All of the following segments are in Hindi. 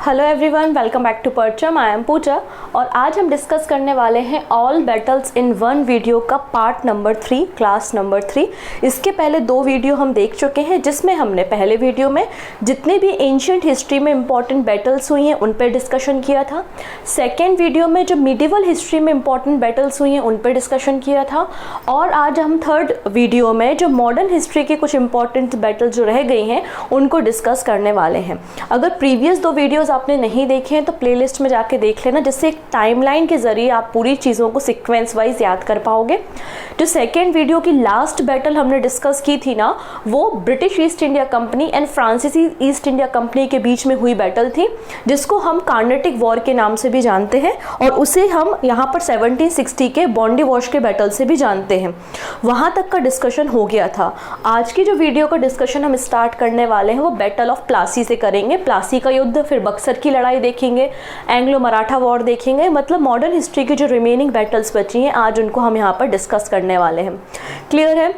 Hello everyone, welcome back to Parcham. I M पूजा और आज हम डिस्कस करने वाले हैं all battles in one video का पार्ट नंबर 3, क्लास नंबर 3। इसके पहले 2 वीडियो हम देख चुके हैं जिसमें हमने पहले वीडियो में जितने भी एंशियंट हिस्ट्री में इंपॉर्टेंट बैटल्स हुई हैं उन पर डिस्कशन किया था। सेकेंड वीडियो में जो मिडिवल हिस्ट्री में इंपॉर्टेंट बैटल्स हुई हैं उन पर डिस्कशन किया था। और आज हम थर्ड वीडियो में जो मॉडर्न हिस्ट्री के कुछ इंपॉर्टेंट बैटल जो रह गई हैं उनको डिस्कस करने वाले हैं। अगर प्रीवियस 2 वीडियोस आपने नहीं देखे हैं तो प्लेलिस्ट में जाके देख लेना, जिससे एक टाइमलाइन के जरिए आप पूरी चीज़ों को सीक्वेंस वाइज याद कर पाओगे। जो सेकेंड वीडियो की लास्ट बैटल हमने डिस्कस की थी ना, वो British East India company and फ्रांसीसी ईस्ट इंडिया कंपनी के बीच में हुई बैटल थी, जिसको हम कार्नेटिक वॉर के नाम से भी जानते हैं और उसे हम यहाँ पर 1760 के बॉन्डी वॉश के बैटल से भी जानते हैं। वहाँ तक का डिस्कशन हो गया था। आज की जो वीडियो का डिस्कशन हम स्टार्ट करने वाले हैं वो बैटल ऑफ प्लासी से करेंगे। प्लासी का युद्ध, फिर बक्सर की लड़ाई देखेंगे, एंग्लो मराठा वॉर देखेंगे। मतलब मॉडर्न हिस्ट्री की जो रिमेनिंग बैटल्स बची हैं आज उनको हम यहाँ पर डिस्कस करने वाले हैं। क्लियर है?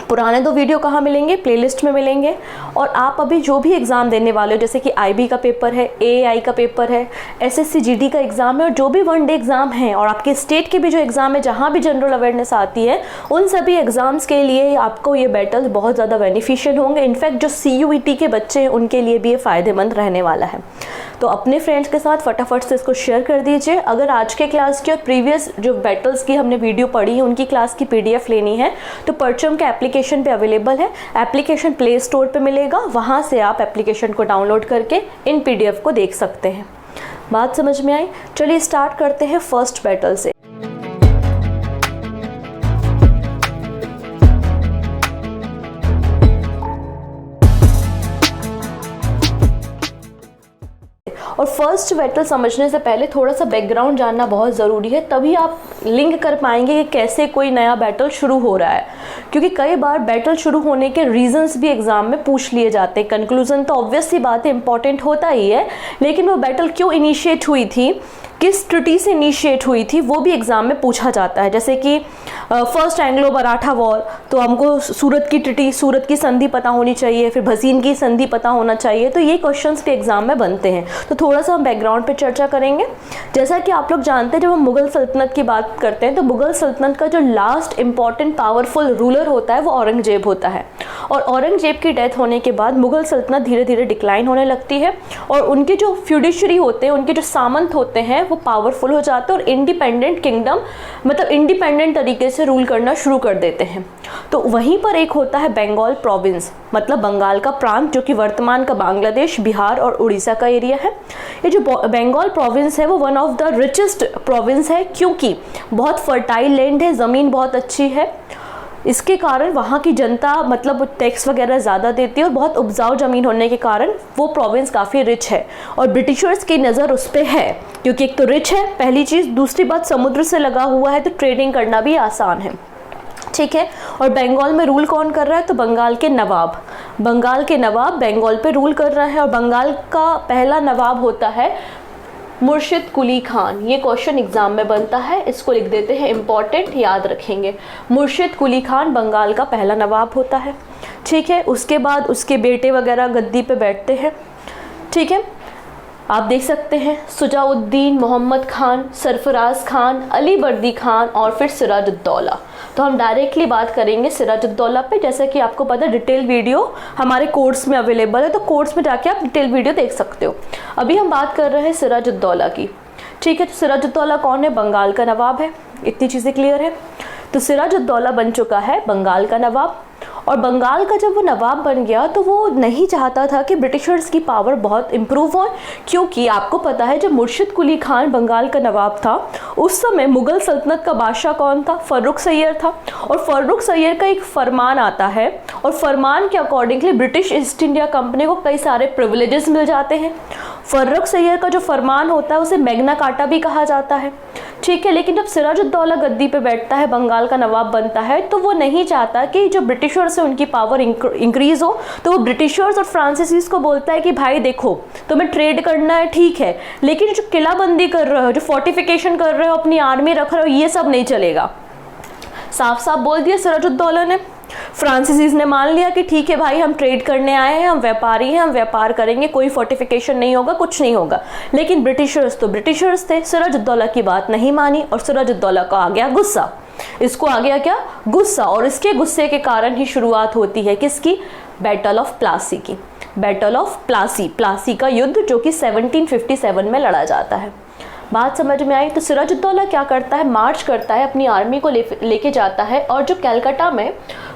पुराने 2 वीडियो कहाँ मिलेंगे? प्लेलिस्ट में मिलेंगे। और आप अभी जो भी एग्ज़ाम देने वाले हो, जैसे कि IB का पेपर है, AAI का पेपर है, SSC GD का एग्ज़ाम है और जो भी 1 डे एग्ज़ाम है और आपके स्टेट के भी जो एग्ज़ाम है जहाँ भी जनरल अवेयरनेस आती है, उन सभी एग्ज़ाम्स के लिए आपको ये बैटल बहुत ज़्यादा बेनिफिशियल होंगे। इनफैक्ट जो CUET के बच्चे हैं उनके लिए भी ये फ़ायदेमंद रहने वाला है। तो अपने फ्रेंड्स के साथ फटाफट से इसको शेयर कर दीजिए। अगर आज के क्लास की और प्रीवियस जो बैटल्स की हमने वीडियो पढ़ी है उनकी क्लास की PDF लेनी है तो परचम के एप्लीकेशन पे अवेलेबल है। एप्लीकेशन प्ले स्टोर पे मिलेगा, वहाँ से आप एप्लीकेशन को डाउनलोड करके इन PDF को देख सकते हैं। बात समझ में आई? चलिए स्टार्ट करते हैं फर्स्ट बैटल से। और फर्स्ट बैटल समझने से पहले थोड़ा सा बैकग्राउंड जानना बहुत ज़रूरी है, तभी आप लिंक कर पाएंगे कि कैसे कोई नया बैटल शुरू हो रहा है। क्योंकि कई बार बैटल शुरू होने के रीजंस भी एग्जाम में पूछ लिए जाते हैं। कंक्लूजन तो ऑब्वियस सी बात है, इंपॉर्टेंट होता ही है, लेकिन वो बैटल क्यों इनिशिएट हुई थी, किस ट्रीटी से इनिशिएट हुई थी, वो भी एग्जाम में पूछा जाता है। जैसे कि फर्स्ट एंग्लो मराठा वॉर, तो हमको सूरत की ट्रीटी, सूरत की संधि पता होनी चाहिए, फिर भसीन की संधि पता होना चाहिए। तो ये क्वेश्चंस भी एग्जाम में बनते हैं। तो थोड़ा सा हम बैकग्राउंड पे चर्चा करेंगे। जैसा कि आप लोग जानते हैं, जब हम मुगल सल्तनत की बात करते हैं तो मुगल सल्तनत का जो लास्ट इंपॉर्टेंट पावरफुल रूलर होता है वो औरंगजेब होता है। और औरंगजेब की डेथ होने के बाद मुगल सल्तनत धीरे धीरे डिक्लाइन होने लगती है और उनके जो फ्यूडिशरी होते हैं, उनके जो सामंत होते हैं वो पावरफुल हो जाते हैं और इंडिपेंडेंट किंगडम, मतलब इंडिपेंडेंट तरीके से रूल करना शुरू कर देते हैं। तो वहीं पर एक होता है बंगाल प्रोविंस, मतलब बंगाल का प्रांत, जो कि वर्तमान का बांग्लादेश, बिहार और उड़ीसा का एरिया है। ये जो बंगाल प्रोविंस है वो one of the richest province है, क्योंकि बहुत फर्टाइल लैंड है, ज़मीन बहुत अच्छी है। इसके कारण वहाँ की जनता मतलब टैक्स वगैरह ज़्यादा देती है और बहुत उपजाऊ ज़मीन होने के कारण वो प्रोविंस काफ़ी रिच है और ब्रिटिशर्स की नज़र उस पर है, क्योंकि एक तो रिच है पहली चीज़, दूसरी बात समुद्र से लगा हुआ है तो ट्रेडिंग करना भी आसान है। ठीक है। और बंगाल में रूल कौन कर रहा है? तो बंगाल के नवाब बंगाल पे रूल कर रहा है और बंगाल का पहला नवाब होता है मुर्शिद कुली खान। ये क्वेश्चन एग्जाम में बनता है, इसको लिख देते हैं, इंपॉर्टेंट, याद रखेंगे। मुर्शिद कुली खान बंगाल का पहला नवाब होता है। ठीक है। उसके बाद उसके बेटे वगैरह गद्दी पे बैठते हैं। ठीक है। आप देख सकते हैं सुजाउद्दीन, मोहम्मद खान, सरफराज खान, अली बर्दी खान और फिर सिराजुद्दौला। तो हम डायरेक्टली बात करेंगे सिराजुद्दौला पे। जैसे कि आपको पता है डिटेल वीडियो हमारे कोर्स में अवेलेबल है, तो कोर्स में जाके आप डिटेल वीडियो देख सकते हो। अभी हम बात कर रहे हैं सिराजुद्दौला की। ठीक है। तो सिराजुद्दौला कौन है? बंगाल का नवाब है। इतनी चीज़ें क्लियर है। तो सिराजुद्दौला बन चुका है बंगाल का नवाब। और बंगाल का जब वो नवाब बन गया तो वो नहीं चाहता था कि ब्रिटिशर्स की पावर बहुत इम्प्रूव हो, क्योंकि आपको पता है जब मुर्शिद कुली खान बंगाल का नवाब था उस समय मुगल सल्तनत का बादशाह कौन था? फर्रुख सैयद था। और फर्रुख सैयद का एक फरमान आता है और फरमान के accordingly British East India company को कई सारे प्रिविलेजेस मिल जाते हैं। फर्रुख सैयद का जो फरमान होता है उसे मैग्ना कार्टा भी कहा जाता है। ठीक है। लेकिन जब सिराजुद्दौला गद्दी पे बैठता है, बंगाल का नवाब बनता है, तो वो नहीं चाहता कि जो ब्रिटिशर्स से उनकी पावर इंक्रीज हो। तो वो ब्रिटिशर्स और फ्रांसीसीज को बोलता है कि भाई देखो, तुम्हें ट्रेड करना है ठीक है, लेकिन जो किलाबंदी कर रहे हो, जो फोर्टिफिकेशन कर रहे हो, अपनी आर्मी रख रहे हो, ये सब नहीं चलेगा। साफ साफ बोल दिया सिराजुद्दौला ने। फ्रांसीसीज ने मान लिया कि ठीक है भाई, हम ट्रेड करने आए हैं, हम व्यापारी हैं, हम व्यापार करेंगे, कोई फोर्टिफिकेशन नहीं होगा, कुछ नहीं होगा। लेकिन ब्रिटिशर्स तो ब्रिटिशर्स थे, सिराजुद्दौला की बात नहीं मानी और सिराजुद्दौला को आ गया गुस्सा। इसको आ गया क्या? गुस्सा। और इसके गुस्से के कारण ही शुरुआत होती है किसकी? बैटल ऑफ प्लासी की। बैटल ऑफ प्लासी, प्लासी का युद्ध जो कि 1757 में लड़ा जाता है। बात समझ में आई? तो सिराजुद्दौला क्या करता है? मार्च करता है, अपनी आर्मी को लेके जाता है और जो कलकत्ता में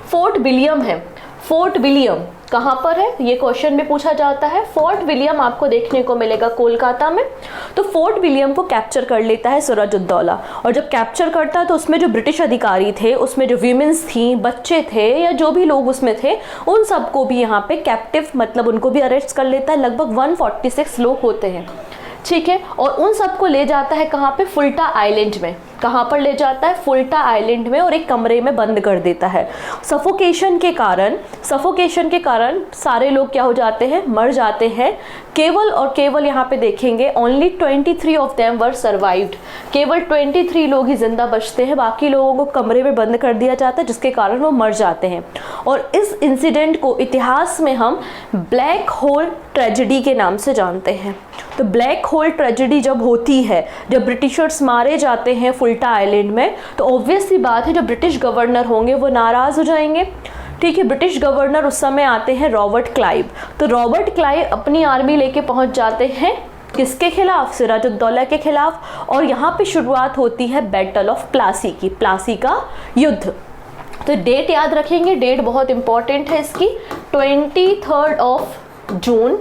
फोर्ट विलियम है, फोर्ट विलियम कहाँ पर है ये क्वेश्चन में पूछा जाता है। फोर्ट विलियम आपको देखने को मिलेगा कोलकाता में। तो फोर्ट विलियम को कैप्चर कर लेता है सिराजुद्दौला, और जब कैप्चर करता है तो उसमें जो ब्रिटिश अधिकारी थे, उसमें जो वीमेंस थी, बच्चे थे या जो भी लोग उसमें थे, उन सबको भी यहाँ पे कैप्टिव मतलब उनको भी अरेस्ट कर लेता है। लगभग 146 लोग होते हैं, ठीक है। और उन सबको ले जाता है कहाँ पे? फुल्टा आइलैंड में। कहाँ पर ले जाता है? फुल्टा आइलैंड में, और एक कमरे में बंद कर देता है। सफोकेशन के कारण सारे लोग क्या हो जाते हैं? मर जाते हैं। केवल और केवल यहाँ पे देखेंगे only 23 of them were survived. केवल 23 लोग ही जिंदा बचते हैं, बाकी लोगों को कमरे में बंद कर दिया जाता है, जिसके कारण वो मर जाते हैं। और इस इंसिडेंट को इतिहास में हम ब्लैक होल ट्रेजेडी के नाम से जानते हैं। तो ब्लैक होल ट्रेजेडी जब होती है, जब ब्रिटिशर्स मारे जाते हैं फुल्टा आइलैंड में, तो ऑब्वियस सी बात है जो ब्रिटिश गवर्नर होंगे वो नाराज हो जाएंगे, ठीक है। ब्रिटिश गवर्नर उस समय आते हैं रॉबर्ट क्लाइव। तो रॉबर्ट क्लाइव अपनी आर्मी लेके पहुंच जाते हैं किसके खिलाफ? सिराजुद्दौला के खिलाफ। और यहाँ पे शुरुआत होती है बैटल ऑफ प्लासी की, प्लासी का युद्ध। तो डेट याद रखेंगे, डेट बहुत इंपॉर्टेंट है इसकी। 23 ऑफ जून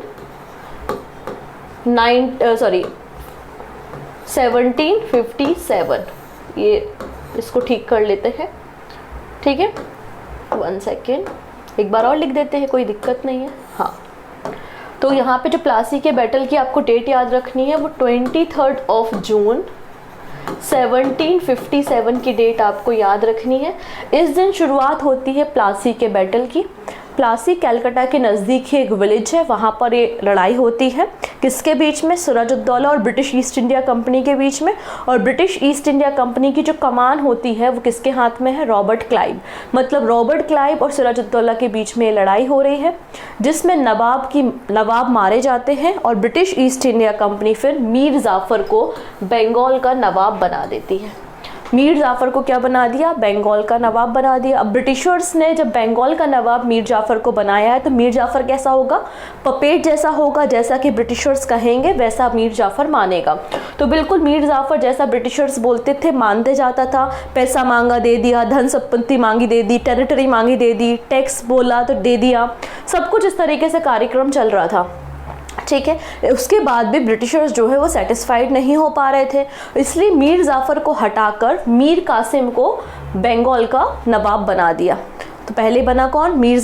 1757। ये इसको ठीक कर लेते हैं, ठीक है। 1 सेकेंड, एक बार और लिख देते हैं, कोई दिक्कत नहीं है। हाँ, तो यहाँ पे जो प्लासी के बैटल की आपको डेट याद रखनी है वो 23 ऑफ जून 1757 की डेट आपको याद रखनी है। इस दिन शुरुआत होती है प्लासी के बैटल की। प्लासी कलकत्ता के नज़दीक ही एक विलेज है, वहाँ पर ये लड़ाई होती है। किसके बीच में? सिराजुद्दौला और ब्रिटिश ईस्ट इंडिया कंपनी के बीच में। और ब्रिटिश ईस्ट इंडिया कंपनी की जो कमान होती है वो किसके हाथ में है? Robert Clive. मतलब रॉबर्ट क्लाइव और सिराजुद्दौला के बीच में लड़ाई हो रही है, जिसमें नवाब मारे जाते हैं और ब्रिटिश ईस्ट इंडिया कंपनी फिर मीर जाफर को बंगाल का नवाब बना देती है। मीर जाफर को क्या बना दिया? बंगाल का नवाब बना दिया। अब ब्रिटिशर्स ने जब बंगाल का नवाब मीर जाफर को बनाया है, तो मीर जाफर कैसा होगा? पपेट जैसा होगा, जैसा कि ब्रिटिशर्स कहेंगे वैसा मीर जाफर मानेगा। तो बिल्कुल मीर जाफर जैसा ब्रिटिशर्स बोलते थे मानते जाता था। पैसा मांगा दे दिया, धन संपत्ति मांगी दे दी, टेरिटरी मांगी दे दी, टैक्स बोला तो दे दिया, सब कुछ इस तरीके से कार्यक्रम चल रहा था, ठीक है। उसके बाद भी ब्रिटिशर्स जो है वो सेटिस्फाइड नहीं हो पा रहे थे, इसलिए मीर जाफर को हटाकर मीर कासिम को बंगाल का नवाब बना दिया। तो पहले बना कौन? मीर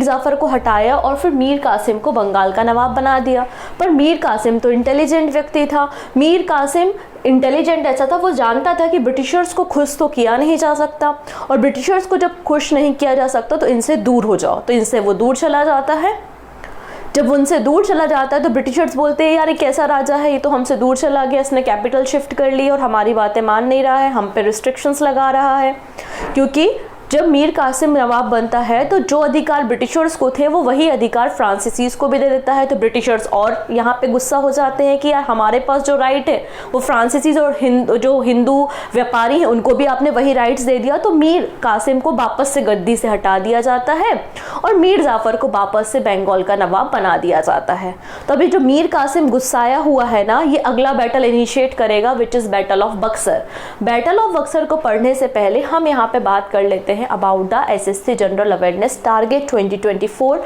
जाफर को हटाया और फिर मीर कासिम को बंगाल का नवाब बना दिया। पर मीर कासिम तो इंटेलिजेंट व्यक्ति था। मीर कासिम इंटेलिजेंट ऐसा था, वो जानता था कि ब्रिटिशर्स को खुश तो किया नहीं जा सकता, और ब्रिटिशर्स को जब खुश नहीं किया जा सकता तो इनसे दूर हो जाओ। तो इनसे वो दूर चला जाता है। जब उनसे दूर चला जाता है तो ब्रिटिशर्स बोलते हैं यार ये कैसा राजा है, ये तो हमसे दूर चला गया, इसने कैपिटल शिफ्ट कर ली और हमारी बातें मान नहीं रहा है, हम पे रिस्ट्रिक्शंस लगा रहा है। क्योंकि जब मीर कासिम नवाब बनता है तो जो अधिकार ब्रिटिशर्स को थे वो वही अधिकार फ्रांसीसीज को भी दे देता है। तो ब्रिटिशर्स और यहाँ पे गुस्सा हो जाते हैं कि यार हमारे पास जो राइट है वो फ्रांसीसीज और जो हिंदू व्यापारी हैं उनको भी आपने वही राइट्स दे दिया। तो मीर कासिम को वापस से गद्दी से हटा दिया जाता है और मीर जाफर को वापस से बंगाल का नवाब बना दिया जाता है। तो अभी जो मीर कासिम गुस्साया हुआ है ना, ये अगला बैटल इनिशिएट करेगा which is battle of Buxar. Battle of Buxar को पढ़ने से पहले हम यहाँ पे बात कर लेते हैं about the assessee general awareness target 2024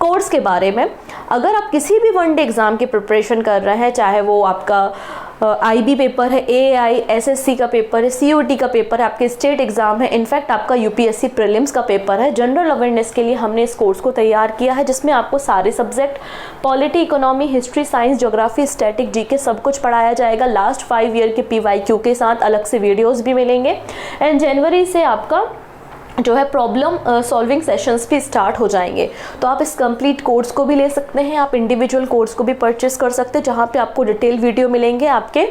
course के बारे में। अगर आप किसी भी वनडे एग्जाम की प्रिपरेशन कर रहे हैं, चाहे वो आपका आईबी पेपर है, एआई, एसएससी का पेपर है, सीओटी का पेपर है, आपके स्टेट एग्जाम है, इनफैक्ट आपका यूपीएससी प्रीलिम्स का पेपर है, जनरल अवेयरनेस के लिए हमने इस कोर्स को तैयार किया है, जिसमें आपको सारे subject polity, economy, history, science, geography, static, GK सब कुछ पढ़ाया जाएगा। लास्ट 5 ईयर के पीवाईक्यू के साथ अलग से वीडियोज़ भी मिलेंगे। एंड जनवरी से आपका जो है प्रॉब्लम सॉल्विंग सेशंस भी स्टार्ट हो जाएंगे। तो आप इस कंप्लीट कोर्स को भी ले सकते हैं, आप इंडिविजुअल कोर्स को भी परचेस कर सकते हैं, जहाँ पे आपको डिटेल वीडियो मिलेंगे आपके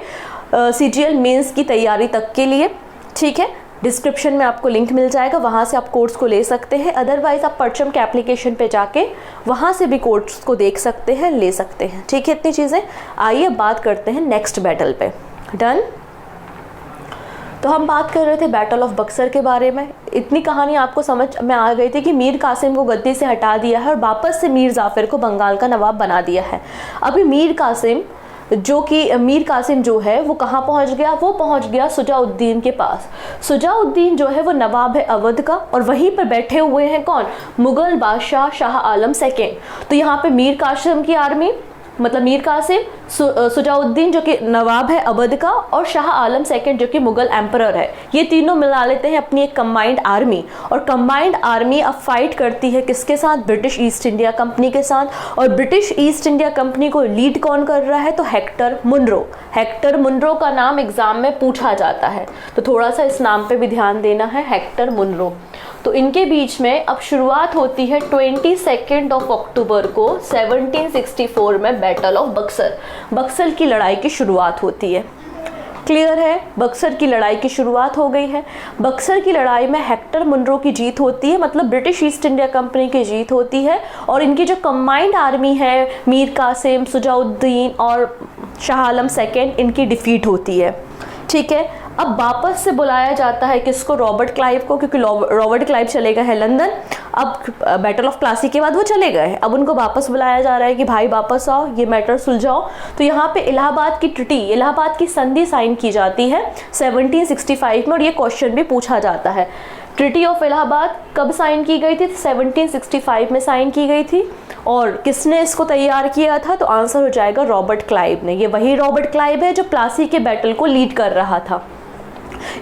सीजीएल मेंस की तैयारी तक के लिए, ठीक है। डिस्क्रिप्शन में आपको लिंक मिल जाएगा, वहाँ से आप कोर्स को ले सकते हैं। अदरवाइज़ आप परचम के एप्लीकेशन पे जाके वहाँ से भी कोर्स को देख सकते हैं, ले सकते हैं। ठीक है, इतनी चीज़ें। आइए बात करते हैं नेक्स्ट बैटल पे। डन। तो हम बात कर रहे थे बैटल ऑफ बक्सर के बारे में। इतनी कहानी आपको समझ में आ गई थी कि मीर कासिम को गद्दी से हटा दिया है और वापस से मीर जाफ़र को बंगाल का नवाब बना दिया है। अभी मीर कासिम जो है वो कहाँ पहुँच गया? वो पहुँच गया सुजाउद्दीन के पास। सुजाउद्दीन जो है वो नवाब है अवध का, और वहीं पर बैठे हुए हैं कौन? मुगल बादशाह शाह आलम सेकेंड। तो यहाँ पे मीर कासिम की आर्मी, मतलब मीर कासिम, सुजाउद्दीन जो कि नवाब है अवध का, और शाह आलम सेकंड जो कि मुगल एम्परर है, ये तीनों मिला लेते हैं अपनी एक कंबाइंड आर्मी। और कंबाइंड आर्मी अब फाइट करती है किसके साथ? ब्रिटिश ईस्ट इंडिया कंपनी के साथ। और ब्रिटिश ईस्ट इंडिया कंपनी को लीड कौन कर रहा है? तो हेक्टर मुनरो। हेक्टर मुनरो का नाम एग्जाम में पूछा जाता है, तो थोड़ा सा इस नाम पे भी ध्यान देना है, हेक्टर मुनरो। तो इनके बीच में अब शुरुआत होती है 22 अक्टूबर को 1764 में बैटल ऑफ बक्सर। बक्सर की लड़ाई की शुरुआत होती है। क्लियर है? बक्सर की लड़ाई की शुरुआत हो गई है। बक्सर की लड़ाई में हेक्टर मुनरो की जीत होती है, मतलब ब्रिटिश ईस्ट इंडिया कंपनी की जीत होती है। और इनकी जो कंबाइंड आर्मी है, मीर कासिम, सुजाउद्दीन और शाह आलम सेकेंड, इनकी डिफीट होती है। ठीक है। अब वापस से बुलाया जाता है किसको? रॉबर्ट क्लाइव को, क्योंकि रॉबर्ट क्लाइव चले गए हैं लंदन। अब बैटल ऑफ प्लासी के बाद वो चले गए हैं, अब उनको वापस बुलाया जा रहा है कि भाई वापस आओ, ये मैटर सुलझाओ। तो यहाँ पे इलाहाबाद की ट्रीटी, इलाहाबाद की संधि साइन की जाती है 1765 में, और ये क्वेश्चन भी पूछा जाता है। ट्रीटी ऑफ इलाहाबाद कब साइन की गई थी? 1765 में साइन की गई थी। और किसने इसको तैयार किया था? तो आंसर हो जाएगा रॉबर्ट क्लाइव ने। ये वही रॉबर्ट क्लाइव है जो प्लासी के बैटल को लीड कर रहा था।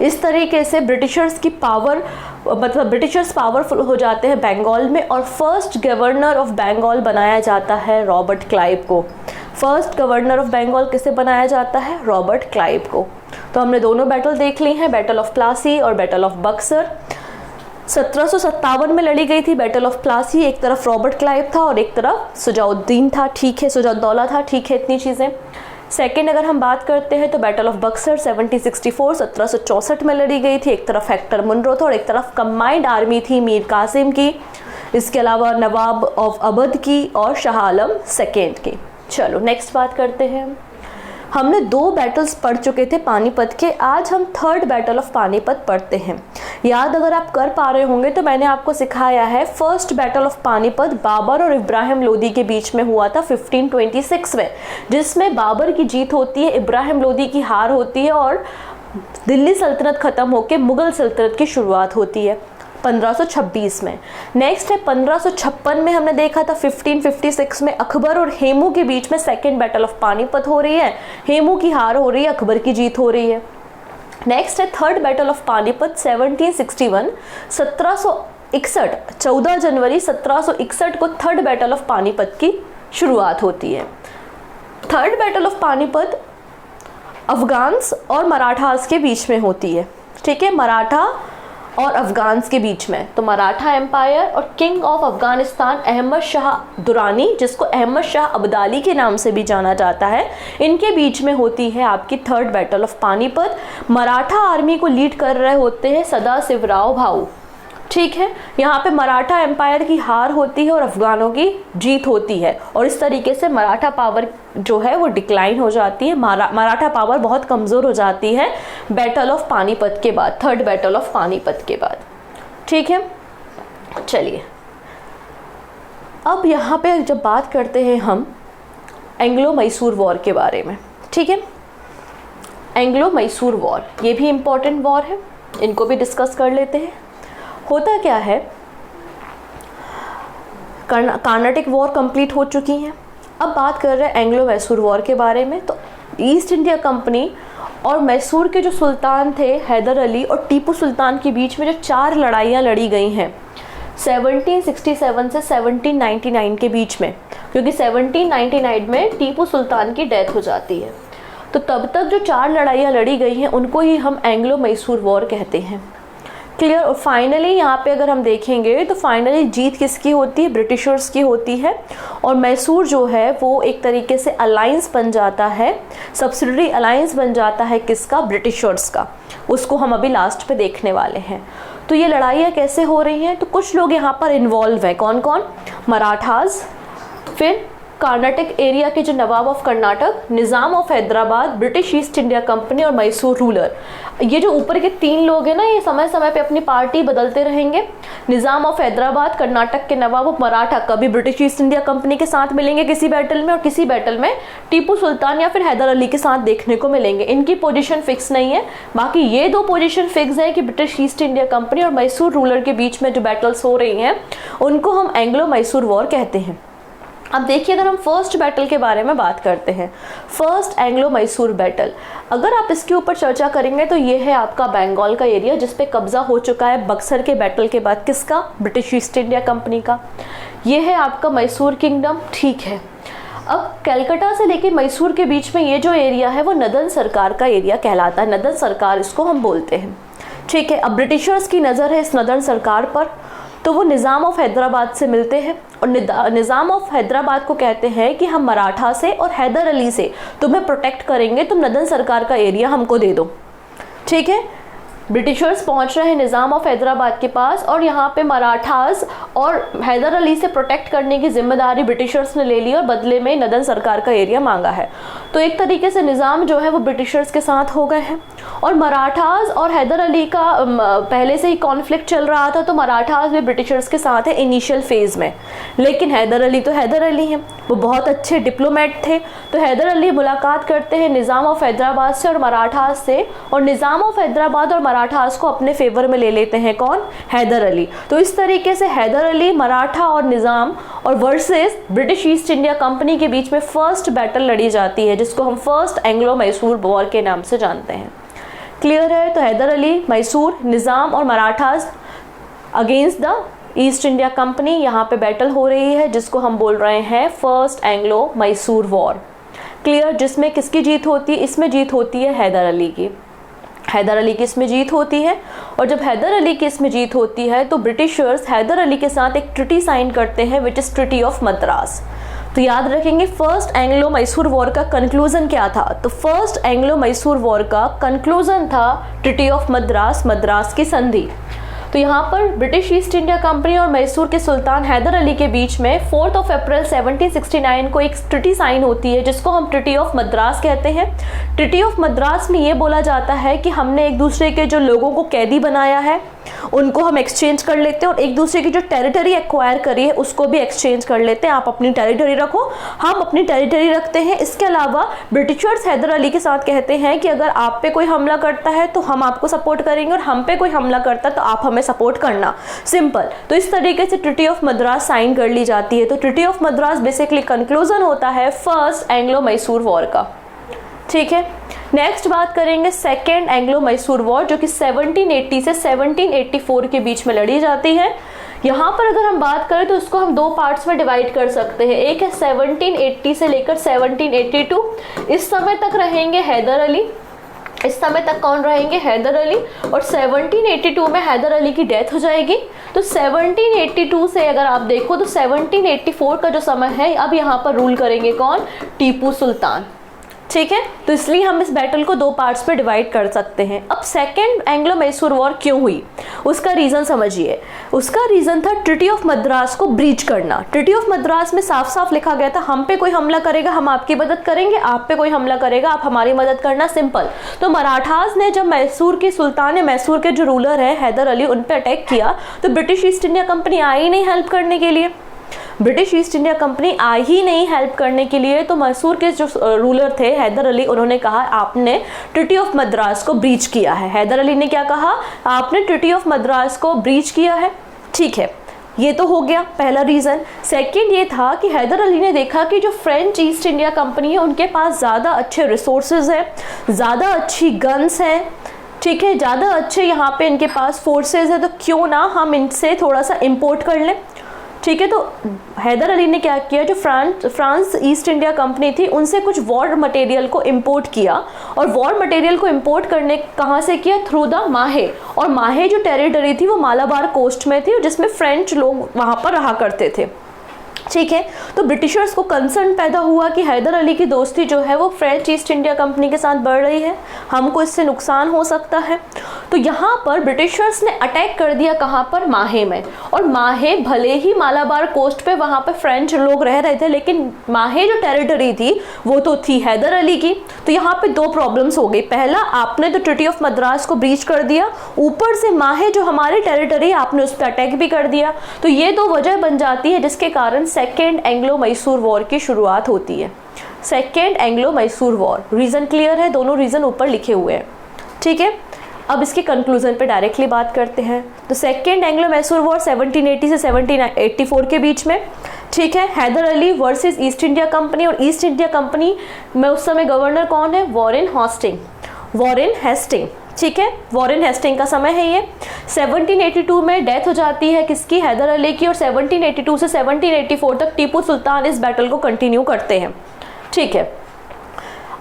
इस तरीके से ब्रिटिशर्स की पावर, मतलब ब्रिटिशर्स पावरफुल हो जाते हैं बंगाल में, और फर्स्ट गवर्नर ऑफ बंगाल बनाया जाता है रॉबर्ट क्लाइव को। फर्स्ट गवर्नर ऑफ बंगाल किसे बनाया जाता है? रॉबर्ट क्लाइव को। तो हमने दोनों बैटल देख ली हैं, बैटल ऑफ प्लासी और बैटल ऑफ बक्सर। 1757 में लड़ी गई थी बैटल ऑफ प्लासी। एक तरफ रॉबर्ट क्लाइव था और एक तरफ सुजाउद्दीन था। ठीक है, सुजाउद्दौला था। ठीक है, इतनी चीज़ें। सेकेंड अगर हम बात करते हैं तो बैटल ऑफ बक्सर 1764 में लड़ी गई थी। एक तरफ हेक्टर मुनरो था और एक तरफ कंबाइंड आर्मी थी मीर कासिम की, इसके अलावा नवाब ऑफ अवध की और शाह आलम सेकेंड की। चलो नेक्स्ट बात करते हैं। हमने 2 बैटल्स पढ़ चुके थे पानीपत के, आज हम थर्ड बैटल ऑफ पानीपत पढ़ते हैं। याद अगर आप कर पा रहे होंगे तो मैंने आपको सिखाया है first battle of Panipat Babur और इब्राहिम लोदी के बीच में हुआ था 1526 में, जिसमें बाबर की जीत होती है, इब्राहिम लोदी की हार होती है और दिल्ली सल्तनत खत्म होकर मुगल सल्तनत की शुरुआत होती है 1526 में। नेक्स्ट है 1556 में हमने देखा था 1556 में अकबर और हेमू के बीच में सेकेंड बैटल ऑफ पानीपत हो रही है। हेमू की हार हो रही है, अकबर की जीत हो रही है। नेक्स्ट है थर्ड बैटल ऑफ पानीपत 1761, 1761 14 जनवरी 1761 को थर्ड बैटल ऑफ पानीपत की शुरुआत होती है। Third battle of Panipat Afghans और मराठास के बीच में होती है। ठीक है, मराठा और अफगान्स के बीच में। तो मराठा एम्पायर और किंग ऑफ अफगानिस्तान अहमद शाह दुरानी, जिसको अहमद शाह अब्दाली के नाम से भी जाना जाता है, इनके बीच में होती है आपकी third battle of Panipat. Maratha army को लीड कर रहे होते हैं सदाशिवराव भाऊ। ठीक है, यहाँ पे मराठा एम्पायर की हार होती है और अफगानों की जीत होती है, और इस तरीके से मराठा पावर जो है वो डिक्लाइन हो जाती है। मराठा पावर बहुत कमज़ोर हो जाती है बैटल ऑफ पानीपत के बाद, थर्ड बैटल ऑफ पानीपत के बाद। ठीक है, चलिए अब यहाँ पे जब बात करते हैं हम एंग्लो मैसूर वॉर के बारे में। ठीक है, एंग्लो मैसूर वॉर ये भी इम्पोर्टेंट वॉर है, इनको भी डिस्कस कर लेते हैं। होता क्या है, कर्नाटिक वॉर कंप्लीट हो चुकी है, अब बात कर रहे हैं एंग्लो मैसूर वॉर के बारे में। तो ईस्ट इंडिया कंपनी और मैसूर के जो सुल्तान थे हैदर अली और टीपू सुल्तान के बीच में जो 4 लड़ाइयाँ लड़ी गई हैं 1767 से 1799 के बीच में, क्योंकि 1799 में टीपू सुल्तान की डेथ हो जाती है। तो तब तक जो 4 लड़ाइयाँ लड़ी गई हैं उनको ही हम एंग्लो मैसूर वॉर कहते हैं। क्लियर। और फाइनली यहाँ पे अगर हम देखेंगे तो फाइनली जीत किसकी होती है, ब्रिटिशर्स की होती है। और मैसूर जो है वो एक तरीके से अलायंस बन जाता है, सब्सिडरी अलायंस बन जाता है किसका, ब्रिटिशर्स का। उसको हम अभी लास्ट पे देखने वाले हैं। तो ये लड़ाइयाँ कैसे हो रही हैं, तो कुछ लोग यहाँ पर इन्वॉल्व हैं, कौन कौन, मराठास, फिर कर्नाटक एरिया के जो nawab of Karnataka, Nizam of Hyderabad, British East India company और मैसूर रूलर। ये जो ऊपर के 3 लोग हैं ना, ये समय समय पे अपनी पार्टी बदलते रहेंगे। निज़ाम ऑफ हैदराबाद, कर्नाटक के नवाब ऑफ मराठा कभी ब्रिटिश ईस्ट इंडिया कंपनी के साथ मिलेंगे किसी बैटल में, और किसी बैटल में टीपू सुल्तान या फिर हैदर अली के साथ देखने को मिलेंगे। इनकी पोजीशन फिक्स नहीं है, बाकी ये 2 पोजीशन फिक्स है कि ब्रिटिश ईस्ट इंडिया कंपनी और मैसूर रूलर के बीच में जो बैटल्स हो रही हैं उनको हम एंग्लो मैसूर वॉर कहते हैं। अब देखिए, अगर हम फर्स्ट बैटल के बारे में बात करते हैं, फर्स्ट एंग्लो मैसूर बैटल, अगर आप इसके ऊपर चर्चा करेंगे तो ये है आपका बंगाल का एरिया जिस पे कब्जा हो चुका है बक्सर के बैटल के बाद, किसका, ब्रिटिश ईस्ट इंडिया कंपनी का। ये है आपका मैसूर किंगडम, ठीक है। अब कलकत्ता से लेके मैसूर के बीच में ये जो एरिया है वो नदन सरकार का एरिया कहलाता है, नदन सरकार इसको हम बोलते हैं, ठीक है। अब ब्रिटिशर्स की नज़र है इस नदन सरकार पर, तो वो निज़ाम ऑफ हैदराबाद से मिलते हैं और निज़ाम ऑफ हैदराबाद को कहते हैं कि हम मराठा से और हैदर अली से तुम्हें प्रोटेक्ट करेंगे, तुम नदन सरकार का एरिया हमको दे दो, ठीक है। ब्रिटिशर्स पहुंच रहे हैं निज़ाम ऑफ हैदराबाद के पास और यहाँ पे मराठास और हैदर अली से प्रोटेक्ट करने की जिम्मेदारी ब्रिटिशर्स ने ले ली और बदले में नदन सरकार का एरिया मांगा है। तो एक तरीके से निज़ाम जो है वो ब्रिटिशर्स के साथ हो गए हैं। और मराठास और हैदर अली का पहले से ही कॉन्फ्लिक्ट चल रहा था, तो मराठास भी ब्रिटिशर्स के साथ है इनिशियल फेज में, लेकिन हैदर अली तो हैदर अली हैं, वो बहुत अच्छे डिप्लोमेट थे। तो हैदर अली मुलाकात करते हैं निज़ाम ऑफ हैदराबाद से और मराठास से, और निज़ाम ऑफ हैदराबाद और मराठास को अपने फेवर में ले लेते हैं, कौन, हैदर अली। तो इस तरीके से हैदर अली, मराठा और निज़ाम और versus British East India company के बीच में फर्स्ट बैटल लड़ी जाती है, जिसको हम फर्स्ट एंग्लो मैसूर वॉर के नाम से जानते हैं। क्लियर है। तो हैदर अली, मैसूर, निज़ाम और Marathas against the east India company, यहाँ पे बैटल हो रही है जिसको हम बोल रहे हैं first Anglo Mysore war. Clear. जिसमें किसकी जीत होती है, इसमें जीत होती है हैदर अली की, हैदर अली की इसमें जीत होती है। और जब हैदर अली की इसमें जीत होती है तो ब्रिटिशर्स हैदर अली के साथ एक ट्रिटी साइन करते हैं which is treaty of Madras. तो याद रखेंगे फर्स्ट एंग्लो मैसूर वॉर का कंक्लूजन क्या था, तो फर्स्ट एंग्लो मैसूर वॉर का कंक्लूजन था ट्रिटी ऑफ मद्रास, मद्रास की संधि। तो यहाँ पर ब्रिटिश ईस्ट इंडिया कंपनी और मैसूर के सुल्तान हैदर अली के बीच में 4 अप्रैल 1769 को एक ट्रिटी साइन होती है जिसको हम ट्रिटी ऑफ मद्रास कहते हैं। ट्रिटी ऑफ मद्रास में ये बोला जाता है कि हमने एक दूसरे के जो लोगों को कैदी बनाया है उनको हम एक्सचेंज कर लेते हैं और एक दूसरे की जो टेरिटरी एक्वायर करी है उसको भी एक्सचेंज कर लेते हैं। आप अपनी टेरिटरी रखो, हम अपनी टेरिटरी रखते हैं। इसके अलावा ब्रिटिशर्स हैदर अली के साथ कहते हैं कि अगर आप पे कोई हमला करता है तो हम आपको सपोर्ट करेंगे और हम पे कोई हमला करता है तो आप हमें सपोर्ट करना, सिंपल। तो इस तरीके से ट्रिटी ऑफ मद्रास साइन कर ली जाती है। तो treaty of Madras basically conclusion होता है फर्स्ट एंग्लो मैसूर वॉर का, ठीक है। नेक्स्ट बात करेंगे सेकेंड एंग्लो मैसूर वॉर जो कि 1780 से 1784 के बीच में लड़ी जाती है। यहाँ पर अगर हम बात करें तो इसको हम 2 पार्ट्स में डिवाइड कर सकते हैं। एक है 1780 से लेकर 1782, इस समय तक रहेंगे हैदर अली, इस समय तक कौन रहेंगे, हैदर अली। और 1782 में हैदर अली की डेथ हो जाएगी। तो 1782 से अगर आप देखो तो 1784 का जो समय है अब यहाँ पर रूल करेंगे कौन, टीपू सुल्तान, ठीक है। तो इसलिए हम इस बैटल को 2 पार्ट्स पे डिवाइड कर सकते हैं। अब सेकेंड एंग्लो मैसूर वॉर क्यों हुई, उसका रीज़न समझिए। उसका रीज़न था ट्रिटी ऑफ मद्रास को ब्रीच करना। ट्रिटी ऑफ मद्रास में साफ साफ लिखा गया था हम पे कोई हमला करेगा हम आपकी मदद करेंगे, आप पे कोई हमला करेगा आप हमारी मदद करना, सिंपल। तो मराठास ने जब मैसूर के सुल्तान या मैसूर के जो रूलर है हैदर अली उन पे अटैक किया तो ब्रिटिश ईस्ट इंडिया कंपनी आई नहीं हेल्प करने के लिए, ब्रिटिश ईस्ट इंडिया कंपनी आई ही नहीं हेल्प करने के लिए। तो मैसूर के जो रूलर थे हैदर अली, उन्होंने कहा आपने ट्रिटी ऑफ मद्रास को ब्रीच किया है। हैदर अली ने क्या कहा, आपने ट्रिटी ऑफ मद्रास को ब्रीच किया है, ठीक है। ये तो हो गया पहला रीज़न। सेकंड ये था कि हैदर अली ने देखा कि जो फ्रेंच ईस्ट इंडिया कंपनी है उनके पास ज़्यादा अच्छे रिसोर्सेज हैं, ज़्यादा अच्छी गन्स हैं, ठीक है, ज़्यादा अच्छे यहाँ पे इनके पास फोर्सेज है, तो क्यों ना हम इनसे थोड़ा सा इम्पोर्ट कर लें। ठीक है। तो हैदर अली ने क्या किया, जो फ्रांस ईस्ट इंडिया कंपनी थी उनसे कुछ वॉर मटेरियल को इंपोर्ट किया, और वॉर मटेरियल को इंपोर्ट करने कहाँ से किया, थ्रू द माहे। और माहे जो टेरिटरी थी वो मालाबार कोस्ट में थी, जिसमें फ्रेंच लोग वहाँ पर रहा करते थे। ठीक है। तो ब्रिटिशर्स को कंसर्न पैदा हुआ कि हैदर अली की दोस्ती जो है वो फ्रेंच ईस्ट इंडिया कंपनी के साथ बढ़ रही है, हमको इससे नुकसान हो सकता है। तो यहाँ पर ब्रिटिशर्स ने अटैक कर दिया, कहाँ पर, माहे में। और माहे भले ही मालाबार कोस्ट पे वहाँ पे फ्रेंच लोग रह रहे थे, लेकिन माहे जो टेरिटरी थी वो तो थी हैदर अली की। तो यहाँ पे दो प्रॉब्लम्स हो गई, पहला आपने तो ट्रीटी ऑफ मद्रास को ब्रीच कर दिया, ऊपर से माहे जो हमारी टेरिटरी आपने उस पर अटैक भी कर दिया। तो ये दो वजह बन जाती है जिसके कारण सेकेंड एंग्लो मैसूर वॉर की शुरुआत होती है। Second Anglo Mysore war, reason clear है, दोनों रीजन ऊपर लिखे हुए हैं। ठीक है। अब इसके कंक्लूजन पे डायरेक्टली बात करते हैं। तो सेकेंड एंग्लो मैसूर वॉर 1780 से 1784 के बीच में, ठीक है, Hyder Ali versus East India company. और ईस्ट इंडिया कंपनी में उस समय गवर्नर कौन है, वॉरेन हेस्टिंग। ठीक है, वॉरेन हेस्टिंग का समय है ये। 1782 में डेथ हो जाती है किसकी, हैदर अली की। और 1782 से 1784 तक टीपू सुल्तान इस बैटल को कंटिन्यू करते हैं। ठीक है।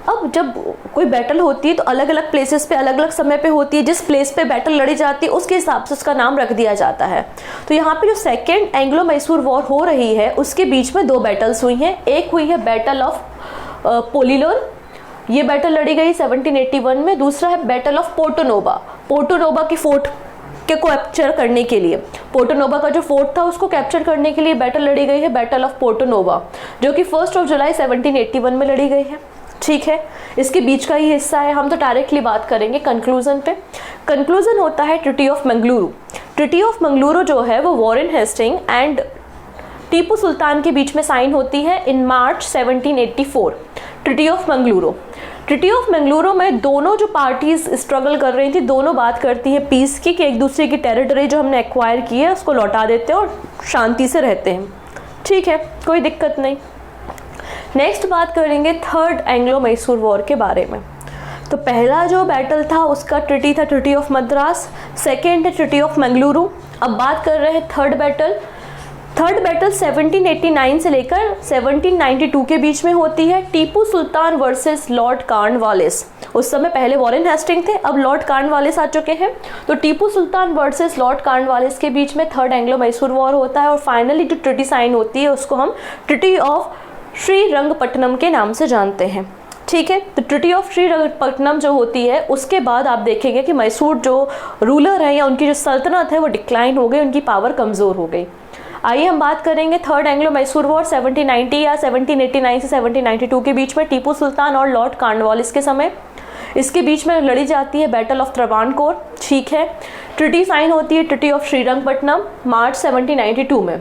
अब जब कोई बैटल होती है तो अलग अलग प्लेसेस पे अलग अलग समय पे होती है, जिस प्लेस पे बैटल लड़ी जाती है उसके हिसाब से उसका नाम रख दिया जाता है। तो यहाँ पे जो सेकेंड एंग्लो मैसूर वॉर हो रही है उसके बीच में दो बैटल्स हुई हैं। एक हुई है बैटल ऑफ पोलिलोर, ये बैटल लड़ी गई 1781 में। दूसरा है बैटल ऑफ पोर्टोनोवा के फोर्ट के कैप्चर करने के लिए, पोर्टोनोवा का जो फोर्ट था उसको कैप्चर करने के लिए बैटल लड़ी गई है, बैटल ऑफ पोर्टोनोवा, जो कि 1 जुलाई 1781 में लड़ी गई है। ठीक है, इसके बीच का ही हिस्सा है। हम तो डायरेक्टली बात करेंगे कंक्लूजन पे। कंक्लूजन होता है treaty of Mangaluru. Treaty of Mangaluru जो है वो Warren Hasting and Tipu Sultan के बीच में साइन होती है इन मार्च 1784। ट्रीटी ऑफ मंगलुरु में दोनों जो पार्टीज स्ट्रगल कर रही थी, दोनों बात करती है पीस की, कि एक दूसरे की टेरिटरी जो हमने एक्वायर की है उसको लौटा देते हैं और शांति से रहते हैं। ठीक है, कोई दिक्कत नहीं। नेक्स्ट बात करेंगे थर्ड एंग्लो मैसूर वॉर के बारे में। तो पहला जो बैटल था उसका ट्रीटी था ट्रीटी ऑफ मद्रास, सेकेंड है ट्रीटी ऑफ मंगलुरु। अब बात कर रहे हैं थर्ड बैटल 1789 से लेकर 1792 के बीच में होती है। Tipu Sultan versus Lord Cornwallis. उस समय पहले वॉरेन हेस्टिंग थे, अब लॉर्ड कॉर्नवालिस आ चुके हैं। तो Tipu Sultan versus Lord Cornwallis के बीच में थर्ड एंग्लो मैसूर वॉर होता है। और फाइनली जो ट्रीटी साइन होती है उसको हम ट्रीटी ऑफ श्रीरंगपट्टनम के नाम से जानते हैं। ठीक है, तो ट्रीटी ऑफ श्रीरंगपट्टनम जो होती है उसके बाद आप देखेंगे कि मैसूर जो रूलर है या उनकी जो सल्तनत है वो डिक्लाइन हो गई, उनकी पावर कमज़ोर हो गई। आइए हम बात करेंगे थर्ड एंग्लो मैसूर वॉर 1790 या 1789 से 1792 के बीच में, टीपू सुल्तान और लॉर्ड कॉर्नवालिस के समय। इसके बीच में लड़ी जाती है बैटल ऑफ त्रावणकोर। ठीक है, ट्रीटी साइन होती है ट्रीटी ऑफ श्रीरंगपट्टनम मार्च 1792 में।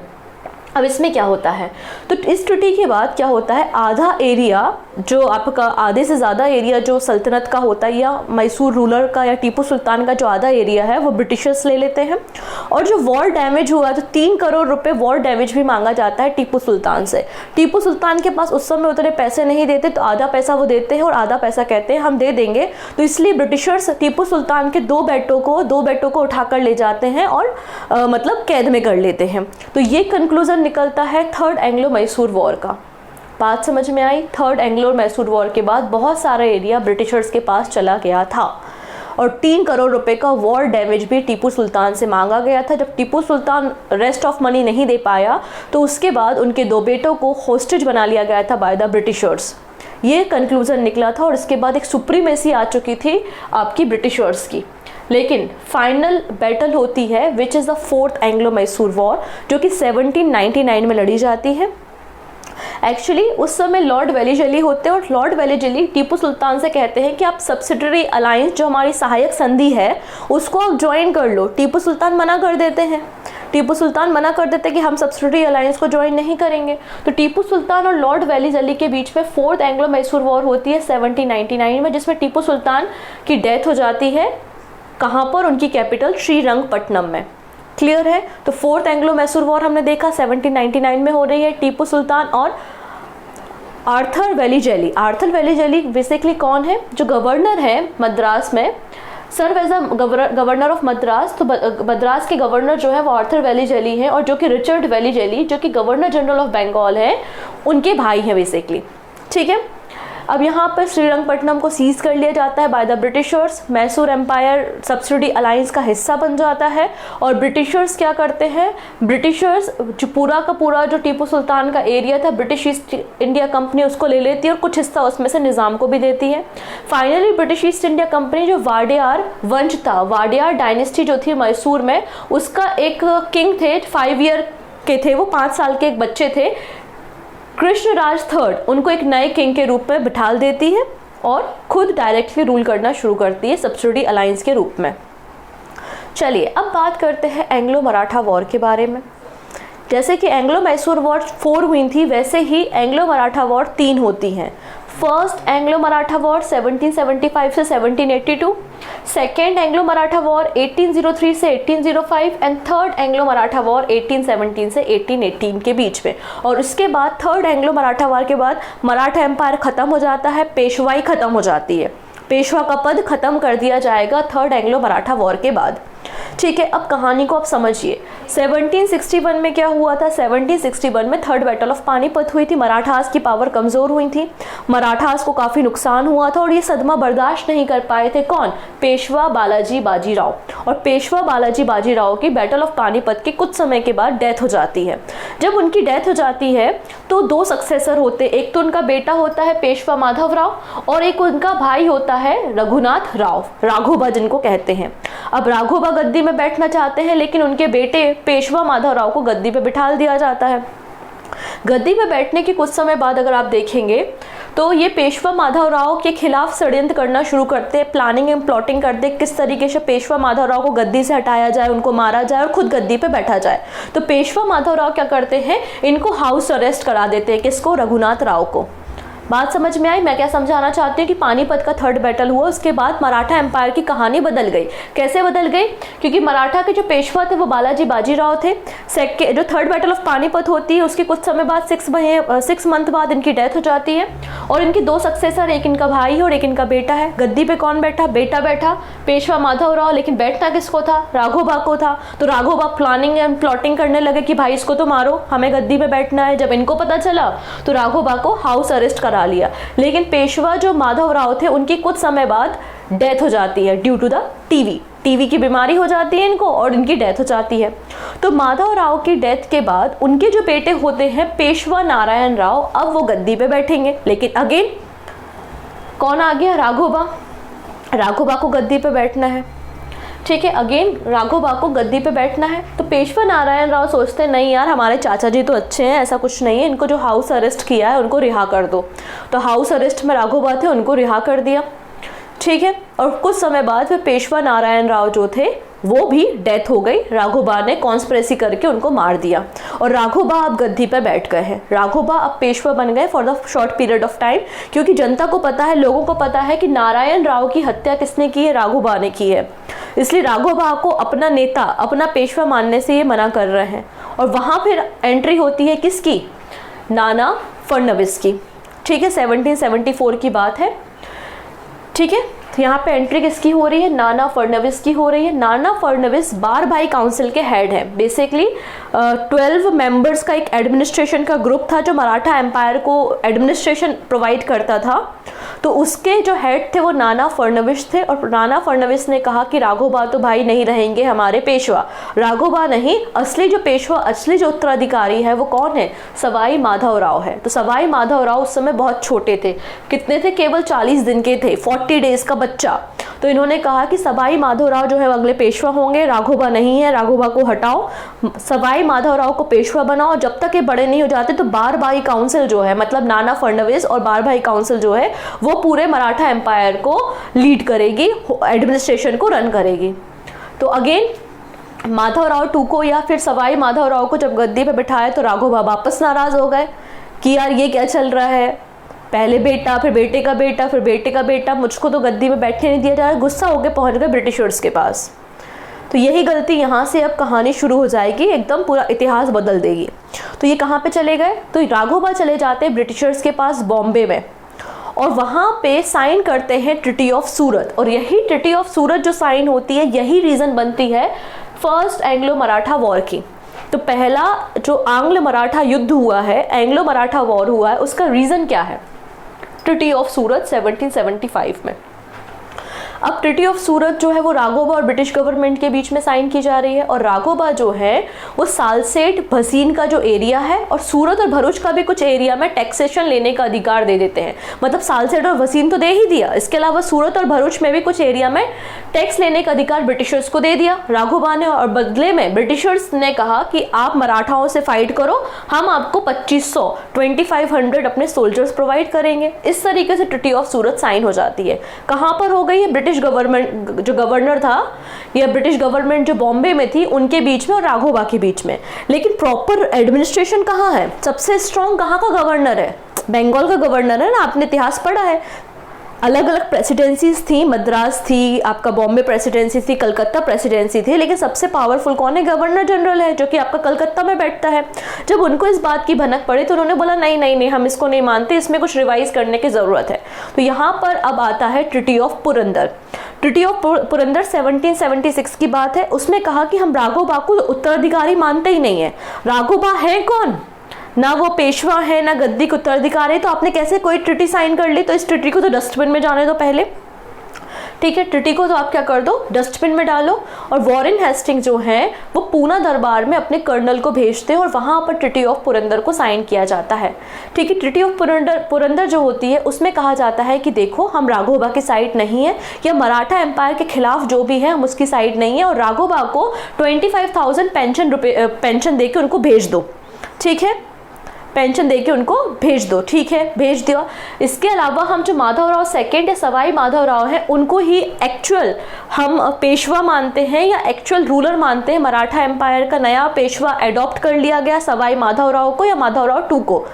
अब इसमें क्या होता है, तो इस ट्रीटी के बाद क्या होता है, आधा एरिया जो आपका, आधे से ज़्यादा एरिया जो सल्तनत का होता है या मैसूर रूलर का या टीपू सुल्तान का जो आधा एरिया है वो ब्रिटिशर्स ले लेते हैं। और जो वॉर डैमेज हुआ तो 3 करोड़ रुपए वॉर डैमेज भी मांगा जाता है टीपू सुल्तान से। टीपू सुल्तान के पास उस समय उतने पैसे नहीं देते, तो आधा पैसा वो देते हैं और आधा पैसा कहते हैं हम दे देंगे। तो इसलिए ब्रिटिशर्स टीपू सुल्तान के दो बेटों को उठाकर ले जाते हैं और मतलब कैद में कर लेते हैं। तो ये कंक्लूजन निकलता है थर्ड एंग्लो मैसूर वॉर का। बात समझ में आई। थर्ड एंग्लो मैसूर वॉर के बाद बहुत सारा एरिया ब्रिटिशर्स के पास चला गया था और 3 करोड़ रुपए का वॉर डैमेज भी टीपू सुल्तान से मांगा गया था। जब Tipu Sultan rest of money नहीं दे पाया तो उसके बाद उनके 2 बेटों को होस्टेज बना लिया गया था बाय द ब्रिटिशर्स। ये कंक्लूजन निकला था और इसके बाद एक सुप्रीमेसी आ चुकी थी आपकी ब्रिटिशर्स की। लेकिन फाइनल बैटल होती है which is the fourth Anglo Mysore war, जो कि 1799 में लड़ी जाती है। एक्चुअली उस समय लॉर्ड वेलिजली होते हैं और लॉर्ड वेलिजली टीपू सुल्तान से कहते हैं कि आप सब्सिडरी अलायंस जो हमारी सहायक संधि है उसको आप ज्वाइन कर लो। टीपू सुल्तान मना कर देते हैं। टीपू सुल्तान मना कर देते कि हम सब्सिडरी अलायंस को ज्वाइन नहीं करेंगे। तो टीपू सुल्तान और लॉर्ड वेलिजली के बीच में फोर्थ एंग्लो मैसूर वॉर होती है 1799 में, जिसमें टीपू सुल्तान की डेथ हो जाती है। कहाँ पर, उनकी कैपिटल श्रीरंगपट्टनम में। क्लियर है। तो फोर्थ एंग्लो मैसूर वॉर हमने देखा 1799 में हो रही है। टीपू सुल्तान और आर्थर वेलिजली बेसिकली कौन है, जो गवर्नर है मद्रास में, serve as a governor of Madras. तो मद्रास के गवर्नर जो है वो आर्थर वेलीजेली हैं, और जो कि रिचर्ड वेलीजेली जो कि गवर्नर जनरल ऑफ बंगाल है उनके भाई हैं बेसिकली। ठीक है, अब यहाँ पर श्रीरंगपट्टनम को सीज कर लिया जाता है by the Britishers. Mysore empire subsidy alliance का हिस्सा बन जाता है, और ब्रिटिशर्स क्या करते हैं, ब्रिटिशर्स जो पूरा का पूरा जो टीपू सुल्तान का एरिया था ब्रिटिश ईस्ट इंडिया कंपनी उसको ले लेती है, और कुछ हिस्सा उसमें से निज़ाम को भी देती है। Finally British East India company जो वाडियार वंश था, वाडियार डायनेस्टी जो थी मैसूर में, उसका एक किंग थे 5 ईयर के थे, वो 5 साल के एक बच्चे थे, कृष्णराज थर्ड, उनको एक नए किंग के रूप में बिठाल देती है और खुद डायरेक्टली रूल करना शुरू करती है सब्सिडी अलायंस के रूप में। चलिए अब बात करते हैं एंग्लो मराठा वॉर के बारे में। जैसे कि एंग्लो मैसूर वॉर 4 हुई थी, वैसे ही एंग्लो मराठा वॉर 3 होती हैं। फर्स्ट एंग्लो मराठा वॉर 1775 से 1782, सेकेंड एंग्लो मराठा वॉर 1803 से 1805 and third Anglo Maratha war 1817 से 1818 के बीच में। और उसके बाद थर्ड एंग्लो मराठा वॉर के बाद मराठा एम्पायर ख़त्म हो जाता है, पेशवाई ख़त्म हो जाती है, पेशवा का पद ख़त्म कर दिया जाएगा थर्ड एंग्लो मराठा वॉर के बाद। ठीक है, अब कहानी को आप समझिए। 1761 में क्या हुआ था, 1761 में थर्ड बैटल ऑफ पानीपत हुई थी। मराठास की पावर कमज़ोर हुई थी, मराठास को काफ़ी नुकसान हुआ था, और ये सदमा बर्दाश्त नहीं कर पाए थे। कौन, पेशवा बालाजी बाजीराव। और पेशवा बालाजी बाजीराव की बैटल ऑफ पानीपत के कुछ समय के बाद डेथ हो जाती है। जब उनकी डेथ हो जाती है तो 2 सक्सेसर होते, एक तो उनका बेटा होता है पेशवा माधव राव, और एक उनका भाई होता है रघुनाथ राव, राघोबा जिनको कहते हैं। अब राघोबा गद्दी में बैठना चाहते हैं, लेकिन उनके बेटे पेशवा माधव राव को गद्दी पे बिठाल दिया जाता है। गद्दी पे बैठने के कुछ समय बाद अगर आप देखेंगे तो ये पेशवा माधव राव के खिलाफ षड्यंत्र करना शुरू करते हैं, प्लानिंग एंड प्लॉटिंग करते हैं किस तरीके से पेशवा माधव राव को गद्दी से हटाया जाए, उनको मारा जाए और खुद गद्दी पे बैठा जाए। तो पेशवा माधव राव क्या करते हैं, इनको हाउस अरेस्ट करा देते हैं। किसको, रघुनाथ राव को। बात समझ में आई? मैं क्या समझाना चाहती हूँ कि पानीपत का थर्ड बैटल हुआ, उसके बाद मराठा एम्पायर की कहानी बदल गई। कैसे बदल गई? क्योंकि मराठा के जो पेशवा थे वो बालाजी बाजीराव थे। जो थर्ड बैटल ऑफ पानीपत होती है उसके कुछ समय बाद 6 मंथ बाद इनकी डेथ हो जाती है, और इनके 2 सक्सेसर, एक इनका भाई है और एक इनका बेटा है। गद्दी पे कौन बैठा, बेटा बैठा पेशवा माधव राव, लेकिन बैठना किसको था, राघोबा को था। तो राघोबा प्लानिंग एंड प्लॉटिंग करने लगे कि भाई इसको तो मारो, हमें गद्दी पे बैठना है। जब इनको पता चला तो राघोबा को हाउस अरेस्ट करा लिया। लेकिन पेशवा जो माधव राव थे उनकी कुछ समय बाद डेथ हो जाती है ड्यू टू द टीवी की बीमारी हो जाती है इनको, और इनकी डेथ हो जाती है। तो माधव राव की डेथ के बाद उनके जो बेटे होते हैं पेशवा नारायण राव, अब वो गद्दी पे बैठेंगे। लेकिन अगेन कौन आ गया, राघोबा को गद्दी पे बैठना है। ठीक है, अगेन राघोबा को गद्दी पे बैठना है। तो पेशवा नारायण राव सोचते हैं नहीं यार, हमारे चाचा जी तो अच्छे हैं, ऐसा कुछ नहीं है, इनको जो हाउस अरेस्ट किया है उनको रिहा कर दो। तो हाउस अरेस्ट में राघोबा थे, उनको रिहा कर दिया। ठीक है, और कुछ समय बाद फिर पेशवा नारायण राव जो थे वो भी डेथ हो गई। राघोबा ने कॉन्स्पिरेसी करके उनको मार दिया, और राघोबा अब गद्दी पर बैठ गए हैं। राघोबा अब पेशवा बन गए for the short period of time, क्योंकि जनता को पता है, लोगों को पता है कि नारायण राव की हत्या किसने की है, राघोबा ने की है। इसलिए राघोबा को अपना नेता, अपना पेशवा मानने से ये मना कर रहे हैं। और वहाँ फिर एंट्री होती है किसकी, नाना फडणवीस की। ठीक है, 1774 की बात है। ठीक है, यहाँ पे एंट्री किसकी हो रही है, नाना फडणवीस की हो रही है। नाना फडणवीस बार भाई काउंसिल के हेड है। बेसिकली 12 मेंबर्स का एक एडमिनिस्ट्रेशन का ग्रुप था जो मराठा एम्पायर को एडमिनिस्ट्रेशन प्रोवाइड करता था। तो उसके जो हेड थे वो नाना फडणवीस थे, और नाना फडणवीस ने कहा कि राघोबा तो भाई नहीं रहेंगे हमारे पेशवा। राघोबा नहीं, असली जो पेशवा, असली जो उत्तराधिकारी है वो कौन है, सवाई माधव राव है। तो सवाई माधव राव उस समय बहुत छोटे थे, कितने थे, केवल 40 दिन के थे, 40 डेज का बच्चा। तो इन्होंने कहा कि सवाई माधव राव जो है अगले पेशवा होंगे, राघोबा नहीं है, राघोबा को हटाओ, सवाई माधव राव को पेशवा बनाओ। जब तक ये बड़े नहीं हो जाते तो बार भाई काउंसिल जो है, मतलब नाना फडणवीस और बार भाई काउंसिल जो है वो पूरे मराठा एम्पायर को लीड करेगी, एडमिनिस्ट्रेशन को रन करेगी। तो अगेन माधव राव टू को या फिर सवाई माधव राव को जब गद्दी पे बिठाया तो राघोबा वापस नाराज हो गए कि यार ये क्या चल रहा है, पहले बेटा, फिर बेटे का बेटा, फिर बेटे का बेटा, मुझको तो गद्दी में बैठने नहीं दिया जा रहा। गुस्सा होकर पहुंच गए ब्रिटिशर्स के पास। तो यही गलती यहाँ से अब कहानी शुरू हो जाएगी, एकदम पूरा इतिहास बदल देगी। तो ये कहाँ पे चले गए, तो राघोबा चले जाते हैं ब्रिटिशर्स के पास बॉम्बे में, और वहाँ पे साइन करते हैं ट्रीटी ऑफ सूरत। और यही ट्रीटी ऑफ सूरत जो साइन होती है, यही रीज़न बनती है फर्स्ट एंग्लो मराठा वॉर की। तो पहला जो आंग्ल मराठा युद्ध हुआ है, एंग्लो मराठा वॉर हुआ है, उसका रीज़न क्या है? ट्रीटी ऑफ सूरत 1775 में। अब ट्रीटी ऑफ सूरत जो है वो राघोबा और ब्रिटिश गवर्नमेंट के बीच में साइन की जा रही है। और राघोबा जो है वो सालसेट भसीन का जो एरिया है और सूरत और भरूच का भी कुछ एरिया में टैक्सेशन लेने का अधिकार दे देते हैं। मतलब सालसेट और भसीन तो दे ही दिया, इसके अलावा सूरत और भरूच में भी कुछ एरिया में टैक्स लेने का अधिकार ब्रिटिशर्स को दे दिया राघोबा ने। और बदले में ब्रिटिशर्स ने कहा कि आप मराठाओं से फाइट करो, हम आपको 2500 अपने सोल्जर्स प्रोवाइड करेंगे। इस तरीके से ट्रीटी ऑफ सूरत साइन हो जाती है। कहाँ पर हो गई है? ब्रिटिश गवर्नमेंट जो गवर्नर था या ब्रिटिश गवर्नमेंट जो बॉम्बे में थी उनके बीच में और राघोबा के बीच में। लेकिन प्रॉपर एडमिनिस्ट्रेशन कहाँ है? सबसे स्ट्रॉन्ग कहाँ का गवर्नर है? बंगाल का गवर्नर है ना, आपने इतिहास पढ़ा है। अलग अलग प्रेसिडेंसीज थी, मद्रास थी, आपका बॉम्बे प्रेसिडेंसी थी, कलकत्ता प्रेसिडेंसी थी, लेकिन सबसे पावरफुल कौन है? गवर्नर जनरल है, जो कि आपका कलकत्ता में बैठता है। जब उनको इस बात की भनक पड़ी तो उन्होंने बोला नहीं नहीं नहीं, हम इसको नहीं मानते, इसमें कुछ रिवाइज करने की ज़रूरत है। तो यहाँ पर अब आता है treaty of Purandar. Treaty of Purandar 1776 की बात है। उसमें कहा कि हम राघोबा को उत्तराधिकारी मानते ही नहीं है। राघोबा है कौन? ना वो पेशवा है, ना गद्दी के उत्तराधिकारी, तो आपने कैसे कोई ट्रीटी साइन कर ली? तो इस ट्रीटी को तो डस्टबिन में जाने दो पहले, ठीक है। ट्रीटी को तो आप क्या कर दो, डस्टबिन में डालो। और वॉरेन हेस्टिंग जो है वो पूना दरबार में अपने कर्नल को भेजते हैं और वहाँ पर ट्रीटी ऑफ पुरंदर को साइन किया जाता है, ठीक है। ट्रीटी ऑफ पुरंदर जो होती है उसमें कहा जाता है कि देखो हम राघोबा की साइड नहीं है, या मराठा एम्पायर के खिलाफ जो भी है हम उसकी साइड नहीं है, और राघोबा को 25,000 पेंशन दे के उनको भेज दो, ठीक है। पेंशन देके उनको भेज दो, ठीक है, भेज दिया। इसके अलावा हम जो माधवराव सेकेंड या सवाई माधवराव हैं उनको ही एक्चुअल हम पेशवा मानते हैं या एक्चुअल रूलर मानते हैं। मराठा एम्पायर का नया पेशवा एडॉप्ट कर लिया गया सवाई माधवराव को या माधवराव टू को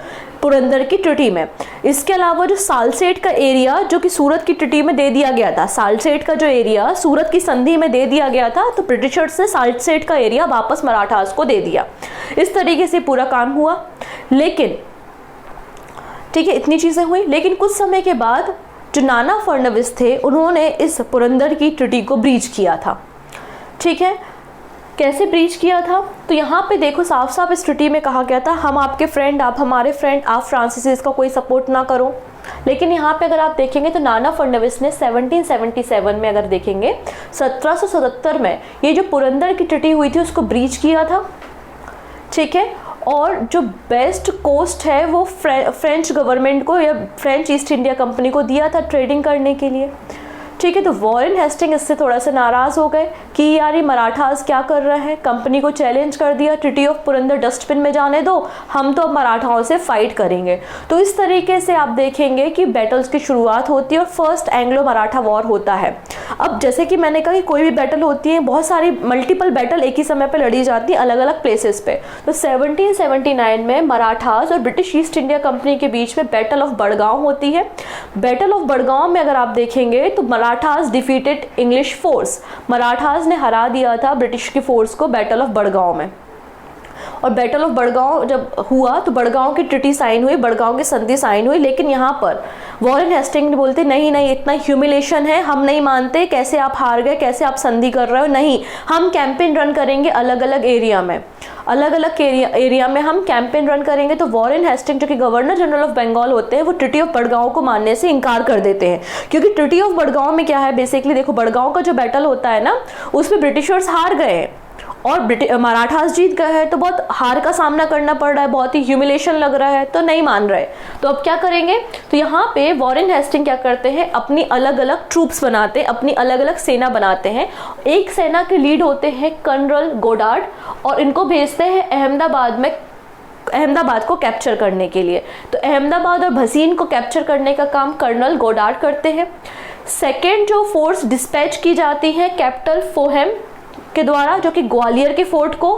पुरंदर की ट्रीटी में। इसके अलावा जो सालसेट का एरिया जो कि सूरत की ट्रीटी में दे दिया गया था, सालसेट का जो एरिया सूरत की संधि में दे दिया गया था, तो ब्रिटिशर्स ने सालसेट का एरिया वापस मराठास को दे दिया। इस तरीके से पूरा काम हुआ। लेकिन ठीक है, इतनी चीज़ें हुई। लेकिन कुछ समय के बाद जो नाना फडणवीस थे उन्होंने इस पुरंदर की ट्रीटी को ब्रीच किया था, ठीक है। कैसे ब्रीच किया था? तो यहाँ पे देखो साफ साफ इस ट्रीटी में कहा गया था हम आपके फ्रेंड, आप हमारे फ्रेंड, आप फ्रांसीसीज का कोई सपोर्ट ना करो। लेकिन यहाँ पे अगर आप देखेंगे तो नाना फडणवीस ने 1777 में अगर देखेंगे 1777 में ये जो पुरंदर की ट्रीटी हुई थी उसको ब्रीच किया था, ठीक है। और जो बेस्ट कोस्ट है वो फ्रेंच गवर्नमेंट को या फ्रेंच ईस्ट इंडिया कंपनी को दिया था ट्रेडिंग करने के लिए, ठीक है। तो वॉरेन हेस्टिंग इससे थोड़ा सा नाराज़ हो गए कि यार ये मराठास क्या कर रहे हैं, कंपनी को चैलेंज कर दिया, ट्रीटी ऑफ पुरंदर डस्टबिन में जाने दो, हम तो अब मराठाओं से फाइट करेंगे। तो इस तरीके से आप देखेंगे कि बैटल्स की शुरुआत होती है और फर्स्ट एंग्लो मराठा वॉर होता है। अब जैसे कि मैंने कहा कि कोई भी बैटल होती है, बहुत सारी मल्टीपल बैटल एक ही समय पर लड़ी जाती है अलग अलग प्लेसेस पे। तो 1779 में मराठास और ब्रिटिश ईस्ट इंडिया कंपनी के बीच में बैटल ऑफ बड़गांव होती है। बैटल ऑफ बड़गांव में अगर आप देखेंगे तो Marathas defeated English force, Marathas ने हरा दिया था ब्रिटिश की फोर्स को बैटल ऑफ बड़गांव में। और बैटल ऑफ बड़गांव जब हुआ तो बड़गांव की ट्रीटी साइन हुई, बड़गांव की संधि साइन हुई। लेकिन यहाँ पर वॉरेन हेस्टिंग ने बोलते नहीं नहीं, इतना ह्यूमिलेशन है, हम नहीं मानते, कैसे आप हार गए, कैसे आप संधि कर रहे हो, नहीं, हम कैंपेन रन करेंगे अलग अलग एरिया में, अलग अलग एरिया में हम कैंपेन रन करेंगे। तो वॉरेन हेस्टिंग जो कि गवर्नर जनरल ऑफ बंगाल होते हैं वो ट्रीटी ऑफ बड़गांव को मानने से इनकार कर देते हैं, क्योंकि ट्रीटी ऑफ बड़गांव में क्या है बेसिकली, देखो बड़गांव का जो बैटल होता है ना उसमें ब्रिटिशर्स हार गए हैं और मराठास जीत गए हैं, तो बहुत हार का सामना करना पड़ रहा है, बहुत ही ह्यूमिलेशन लग रहा है, तो नहीं मान रहे। तो अब क्या करेंगे? तो यहाँ पे वॉरेन हेस्टिंग क्या करते हैं, अपनी अलग अलग ट्रूप्स बनाते हैं, अपनी अलग अलग सेना बनाते हैं। एक सेना के लीड होते हैं कर्नल गोडार्ड और इनको भेजते हैं अहमदाबाद को कैप्चर करने के लिए। तो अहमदाबाद और भसीन को कैप्चर करने का काम कर्नल गोडार्ड करते हैं। सेकेंड जो फोर्स डिस्पैच की जाती है कैपिटल फोहेम के द्वारा, जो कि ग्वालियर के फोर्ट को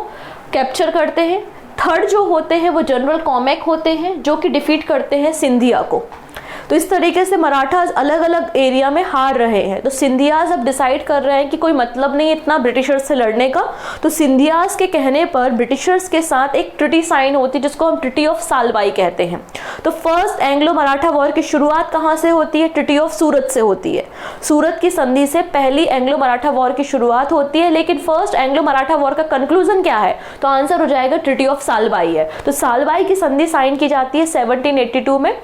कैप्चर करते हैं। थर्ड जो होते हैं वो जनरल कॉमेक होते हैं जो कि डिफीट करते हैं सिंधिया को। तो इस तरीके से मराठास अलग अलग एरिया में हार रहे हैं। तो सिंधियाज अब डिसाइड कर रहे हैं कि कोई मतलब नहीं इतना ब्रिटिशर्स से लड़ने का। तो सिंधियाज के कहने पर ब्रिटिशर्स के साथ एक ट्रिटी साइन होती है जिसको हम ट्रिटी ऑफ सालबाई कहते हैं। तो फर्स्ट एंग्लो मराठा वॉर की शुरुआत कहाँ से होती है? ट्रिटी ऑफ सूरत से होती है। सूरत की संधि से पहली एंग्लो मराठा वॉर की शुरुआत होती है। लेकिन फर्स्ट एंग्लो मराठा वॉर का कंक्लूजन क्या है? तो आंसर हो जाएगा ट्रिटी ऑफ सालबाई है। तो सालबाई की संधि साइन की जाती है 1782 में,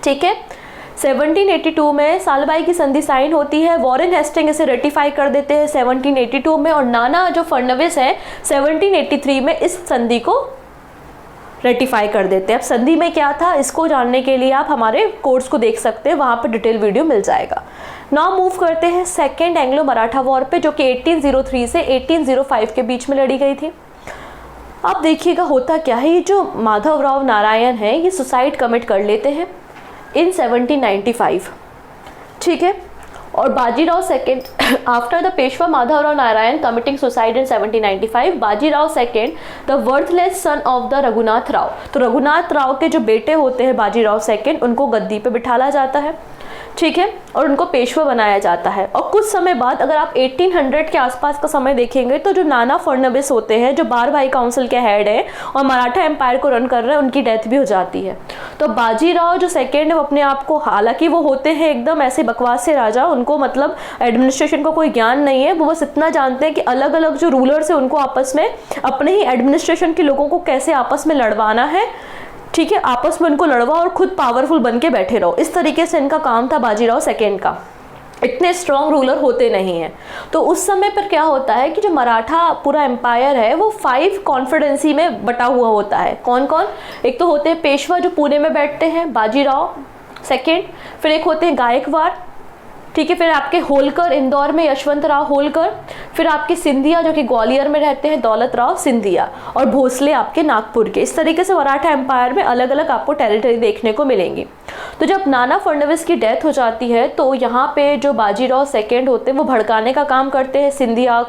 ठीक है। 1782 में सालबाई की संधि साइन होती है। वॉरेन हेस्टिंग इसे रेटिफाई कर देते हैं 1782 में, और नाना जो फडणवीस है 1783 में इस संधि को रेटिफाई कर देते हैं। अब संधि में क्या था इसको जानने के लिए आप हमारे कोर्स को देख सकते हैं, वहाँ पर डिटेल वीडियो मिल जाएगा। नाउ मूव करते हैं सेकेंड एंग्लो मराठा वॉर पे, जो कि 1803 से 1805 के बीच में लड़ी गई थी। अब देखिएगा होता क्या है, ये जो माधवराव नारायण है ये सुसाइड कमिट कर लेते हैं इन 1795, ठीक है। और Bajirao second after the Peshwa Madhavrao Narayan committing suicide in 1795, Bajirao second the worthless son of the Raghunath Rao. तो रघुनाथ राव के जो बेटे होते हैं बाजीराव सेकेंड, उनको गद्दी पे बिठाला जाता है, ठीक है, और उनको पेशवा बनाया जाता है। और कुछ समय बाद अगर आप 1800 के आसपास का समय देखेंगे तो जो नाना फडणवीस होते हैं, जो बार भाई काउंसिल के हेड हैं और मराठा एम्पायर को रन कर रहे हैं, उनकी डेथ भी हो जाती है। तो बाजीराव जो सेकेंड है वो अपने आप को, हालांकि वो होते हैं एकदम ऐसे बकवास से राजा, उनको मतलब एडमिनिस्ट्रेशन का कोई ज्ञान नहीं है, वो बस इतना जानते हैं कि अलग अलग जो रूलर्स है उनको आपस में अपने ही एडमिनिस्ट्रेशन के लोगों को कैसे आपस में लड़वाना है, ठीक है, आपस में उनको लड़वा और खुद पावरफुल बन के बैठे रहो। इस तरीके से इनका काम था बाजीराव सेकेंड का। इतने स्ट्रॉन्ग रूलर होते नहीं हैं। तो उस समय पर क्या होता है कि जो मराठा पूरा एम्पायर है वो 5 कॉन्फिडेंसी में बटा हुआ होता है। कौन कौन? एक तो होते हैं पेशवा जो पुणे में बैठते हैं, बाजीराव सेकेंड, फिर एक होते हैं गायकवाड़, ठीक है, फिर आपके होलकर इंदौर में यशवंत राव होलकर, फिर आपके सिंधिया जो कि ग्वालियर में रहते हैं दौलत राव सिंधिया, और भोसले आपके नागपुर के। इस तरीके से मराठा एम्पायर में अलग अलग आपको टेरिटरी देखने को मिलेंगी। तो जब नाना फडणवीस की डेथ हो जाती है तो यहाँ पे जो बाजीराव सेकेंड होते हैं वो भड़काने का काम करते हैं सिंधिया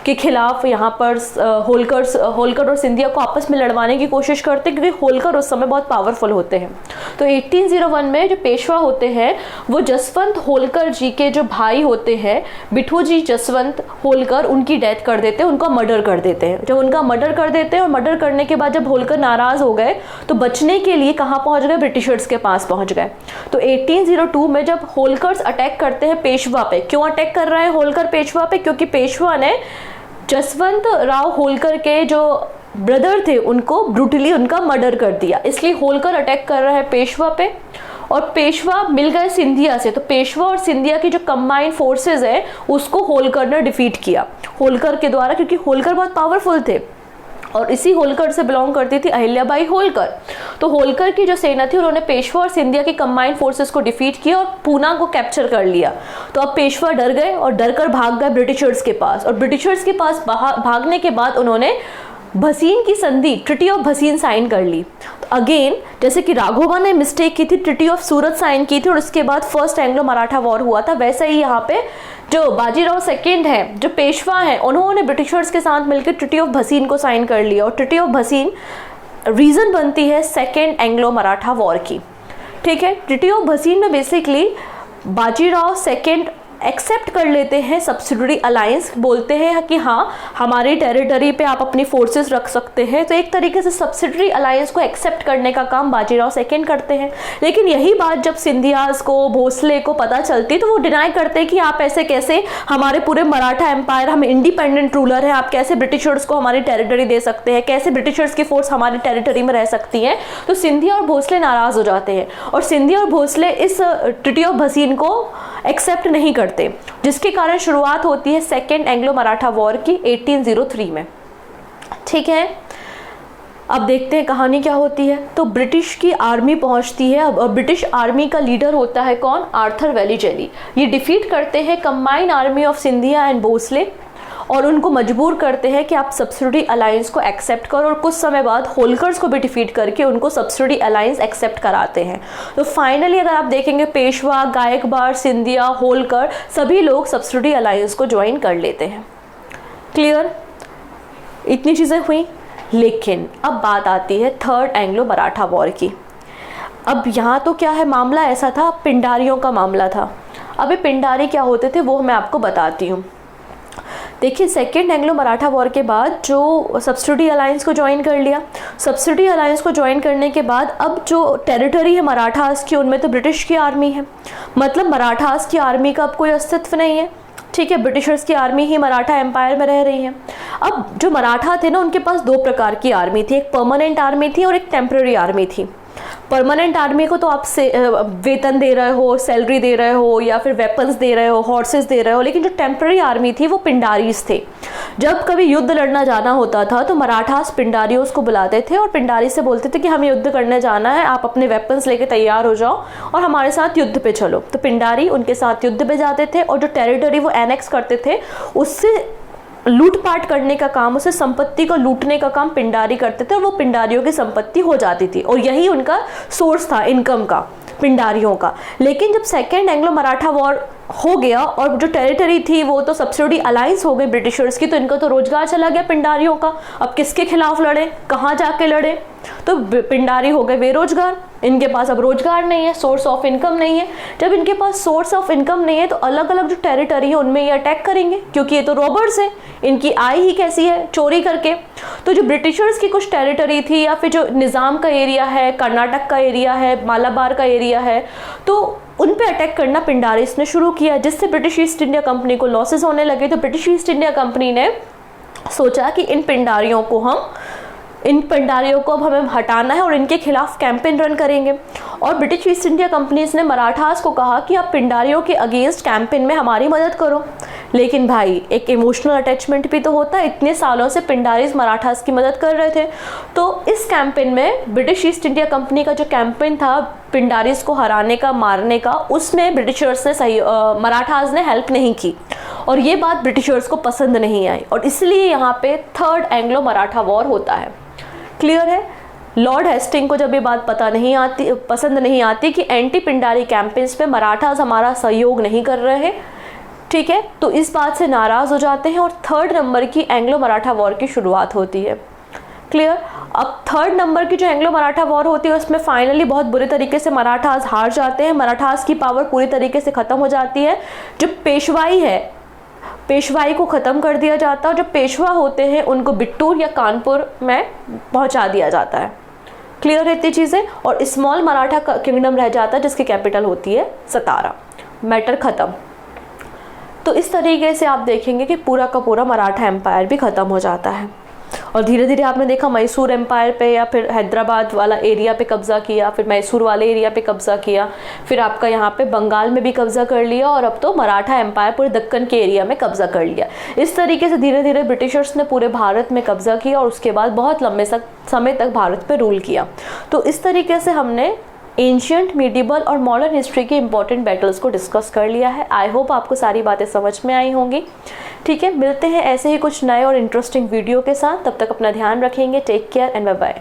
के खिलाफ। यहाँ पर होलकर और सिंधिया को आपस में लड़वाने की कोशिश करते हैं क्योंकि होलकर उस समय बहुत पावरफुल होते हैं। तो 1801 में जो पेशवा होते हैं वो जसवंत होलकर जी के जो भाई होते हैं बिठूजी जसवंत होलकर, उनकी डेथ कर देते हैं, उनका मर्डर कर देते हैं। जब उनका मर्डर कर देते हैं और मर्डर करने के बाद जब होलकर नाराज हो गए तो बचने के लिए कहाँ पहुँच गए? ब्रिटिशर्स के पास पहुँच गए। तो 1802 में जब होलकर्स अटैक करते हैं पेशवा पे, क्यों अटैक कर रहे हैं होलकर पेशवा पे? क्योंकि पेशवा ने जसवंत राव होलकर के जो ब्रदर थे उनको ब्रूटली उनका मर्डर कर दिया, इसलिए होलकर अटैक कर रहा है पेशवा पे। और पेशवा मिल गए सिंधिया से, तो पेशवा और सिंधिया की जो कंबाइंड फोर्सेस है उसको होलकर ने डिफीट किया होलकर के द्वारा, क्योंकि होलकर बहुत पावरफुल थे और इसी होलकर से बिलोंग करती थी अहिल्याबाई होलकर। तो होलकर की जो सेना थी उन्होंने पेशवा और सिंधिया की कंबाइंड फोर्सेस को डिफीट किया और पूना को कैप्चर कर लिया। तो अब पेशवा डर गए और डरकर भाग गए ब्रिटिशर्स के पास, और ब्रिटिशर्स के पास भागने के बाद उन्होंने भसीन की संधि ट्रिटी ऑफ भसीन साइन कर ली। तो अगेन जैसे कि राघोबा ने मिस्टेक की थी, ट्रिटी ऑफ सूरत साइन की थी और उसके बाद फर्स्ट एंग्लो मराठा वॉर हुआ था, वैसे ही यहाँ पे जो बाजीराव सेकेंड है, जो पेशवा हैं, उन्होंने ब्रिटिशर्स के साथ मिलकर ट्रिटी ऑफ भसीन को साइन कर लिया। और ट्रिटी ऑफ भसीन रीजन बनती है सेकेंड एंग्लो मराठा वॉर की, ठीक है। ट्रिटी ऑफ भसीन में बेसिकली बाजीराव सेकेंड एक्सेप्ट कर लेते हैं सब्सिडरी अलायंस, बोलते हैं कि हाँ हमारी टेरिटरी पे आप अपनी फोर्सेस रख सकते हैं। तो एक तरीके से सब्सिडरी अलायंस को एक्सेप्ट करने का काम बाजीराव सेकेंड करते हैं। लेकिन यही बात जब सिंधियाज को, भोसले को पता चलती तो वो डिनाई करते हैं कि आप ऐसे कैसे, हमारे पूरे मराठा एम्पायर, हम इंडिपेंडेंट रूलर हैं, आप कैसे ब्रिटिशर्स को हमारी टेरिटरी दे सकते हैं, कैसे ब्रिटिशर्स की फोर्स हमारी टेरिटरी में रह सकती हैं। तो सिंधिया और भोसले नाराज हो जाते हैं और सिंधिया और भोसले इस ट्रिटी ऑफ भसीन को एक्सेप्ट नहीं करते, जिसके कारण शुरुआत होती है सेकेंड एंग्लो मराठा वॉर की 1803 में, ठीक है। अब देखते हैं कहानी क्या होती है। तो ब्रिटिश की आर्मी पहुंचती है और ब्रिटिश आर्मी का लीडर होता है कौन? Arthur Wellesley. ये डिफीट करते हैं combined army of Scindia and Bhonsle और उनको मजबूर करते हैं कि आप सब्सिडी अलायंस को एक्सेप्ट करो, और कुछ समय बाद होलकर्स को भी डिफीट करके उनको सब्सिडी अलायंस एक्सेप्ट कराते हैं। तो फाइनली अगर आप देखेंगे पेशवा, गायकवाड़, सिंधिया, होलकर सभी लोग सब्सिडी अलायंस को ज्वाइन कर लेते हैं। क्लियर? इतनी चीज़ें हुई। लेकिन अब बात आती है थर्ड एंग्लो मराठा वॉर की। अब यहाँ तो क्या है, मामला ऐसा था, पिंडारियों का मामला था। अब ये पिंडारी क्या होते थे वो मैं आपको बताती हूँ। देखिए, सेकेंड एंग्लो मराठा वॉर के बाद जो सब्सिडी अलायंस को ज्वाइन कर लिया, सब्सिडी अलायंस को ज्वाइन करने के बाद अब जो टेरिटरी है मराठास की, उनमें तो ब्रिटिश की आर्मी है, मतलब मराठास की आर्मी का अब कोई अस्तित्व नहीं है। ठीक है, ब्रिटिशर्स की आर्मी ही मराठा एम्पायर में रह रही है। अब जो मराठा थे ना, उनके पास दो प्रकार की आर्मी थी, एक परमानेंट आर्मी थी और एक टेम्पररी आर्मी थी। परमानेंट आर्मी को तो आप वेतन दे रहे हो, सैलरी दे रहे हो, या फिर वेपन्स दे रहे हो, हॉर्सेस दे रहे हो, लेकिन जो टेम्पररी आर्मी थी वो पिंडारीज थे। जब कभी युद्ध लड़ना जाना होता था तो मराठास पिंडारियों को बुलाते थे और पिंडारी से बोलते थे कि हमें युद्ध करने जाना है, आप अपने वेपन्स लेके तैयार हो जाओ और हमारे साथ युद्ध पे चलो। तो पिंडारी उनके साथ युद्ध पे जाते थे और जो टेरिटरी वो एनेक्स करते थे उससे लूटपाट करने का काम, उसे संपत्ति को लूटने का काम पिंडारी करते थे और वो पिंडारियों की संपत्ति हो जाती थी और यही उनका सोर्स था इनकम का, पिंडारियों का। लेकिन जब सेकेंड एंग्लो मराठा वॉर हो गया और जो टेरिटरी थी वो तो सब्सिडी अलायंस हो गई ब्रिटिशर्स की, तो इनका तो रोजगार चला गया पिंडारियों का। अब किसके खिलाफ लड़े, कहाँ जाके लड़े? तो पिंडारी हो गए बेरोजगार, इनके पास अब रोजगार नहीं है, सोर्स ऑफ इनकम नहीं है। जब इनके पास सोर्स ऑफ इनकम नहीं है तो अलग अलग जो टेरिटरी है उनमें ये अटैक करेंगे, क्योंकि ये तो रॉबर्स है, इनकी आय ही कैसी है, चोरी करके। तो जो ब्रिटिशर्स की कुछ टेरिटरी थी या फिर जो निज़ाम का एरिया है, कर्नाटक का एरिया है, मालाबार का एरिया है, तो उन पे अटैक करना पिंडारिस ने शुरू किया, जिससे ब्रिटिश ईस्ट इंडिया कंपनी को लॉसेस होने लगे। तो ब्रिटिश ईस्ट इंडिया कंपनी ने सोचा कि इन पिंडारियों को अब हमें हटाना है और इनके खिलाफ कैंपेन रन करेंगे। और ब्रिटिश ईस्ट इंडिया कंपनीज ने मराठास को कहा कि आप पिंडारियों के अगेंस्ट कैंपेन में हमारी मदद करो। लेकिन भाई, एक इमोशनल अटैचमेंट भी तो होता है, इतने सालों से पिंडारीज मराठास की मदद कर रहे थे। तो इस कैंपेन में ब्रिटिश ईस्ट इंडिया कंपनी का जो कैंपेन था पिंडारीज को हराने का, मारने का, उसमें ब्रिटिशर्स ने मराठास ने हेल्प नहीं की और ये बात ब्रिटिशर्स को पसंद नहीं आई और इसलिए यहाँ पे थर्ड एंग्लो मराठा वॉर होता है। क्लियर है? लॉर्ड हेस्टिंग को जब ये बात पसंद नहीं आती कि एंटी पिंडारी कैंपेन्स में मराठास हमारा सहयोग नहीं कर रहे हैं, ठीक है, तो इस बात से नाराज़ हो जाते हैं और थर्ड नंबर की एंग्लो मराठा वॉर की शुरुआत होती है। क्लियर? अब थर्ड नंबर की जो एंग्लो मराठा वॉर होती है उसमें फाइनली बहुत बुरे तरीके से मराठास हार जाते हैं, मराठास की पावर पूरी तरीके से ख़त्म हो जाती है। जो पेशवाई है, पेशवाई को ख़त्म कर दिया जाता है और जो पेशवा होते हैं उनको बिट्टूर या कानपुर में पहुंचा दिया जाता है। क्लियर रहती चीज़ें? और स्मॉल मराठा किंगडम रह जाता है जिसकी कैपिटल होती है सतारा। मैटर ख़त्म। तो इस तरीके से आप देखेंगे कि पूरा का पूरा मराठा एम्पायर भी ख़त्म हो जाता है और धीरे धीरे आपने देखा मैसूर एम्पायर पे या फिर हैदराबाद वाला एरिया पे कब्ज़ा किया, फिर मैसूर वाले एरिया पे कब्ज़ा किया, फिर आपका यहाँ पे बंगाल में भी कब्ज़ा कर लिया और अब तो मराठा एम्पायर पूरे दक्कन के एरिया में कब्ज़ा कर लिया। इस तरीके से धीरे धीरे ब्रिटिशर्स ने पूरे भारत में कब्ज़ा किया और उसके बाद बहुत लंबे समय तक भारत पे रूल किया। तो इस तरीके से हमने एंशियंट, मिडिवल और मॉडर्न हिस्ट्री के इंपॉर्टेंट बैटल्स को डिस्कस कर लिया है। आई होप आपको सारी बातें समझ में आई होंगी। ठीक है, मिलते हैं ऐसे ही कुछ नए और इंटरेस्टिंग वीडियो के साथ। तब तक अपना ध्यान रखेंगे। Take care and bye bye.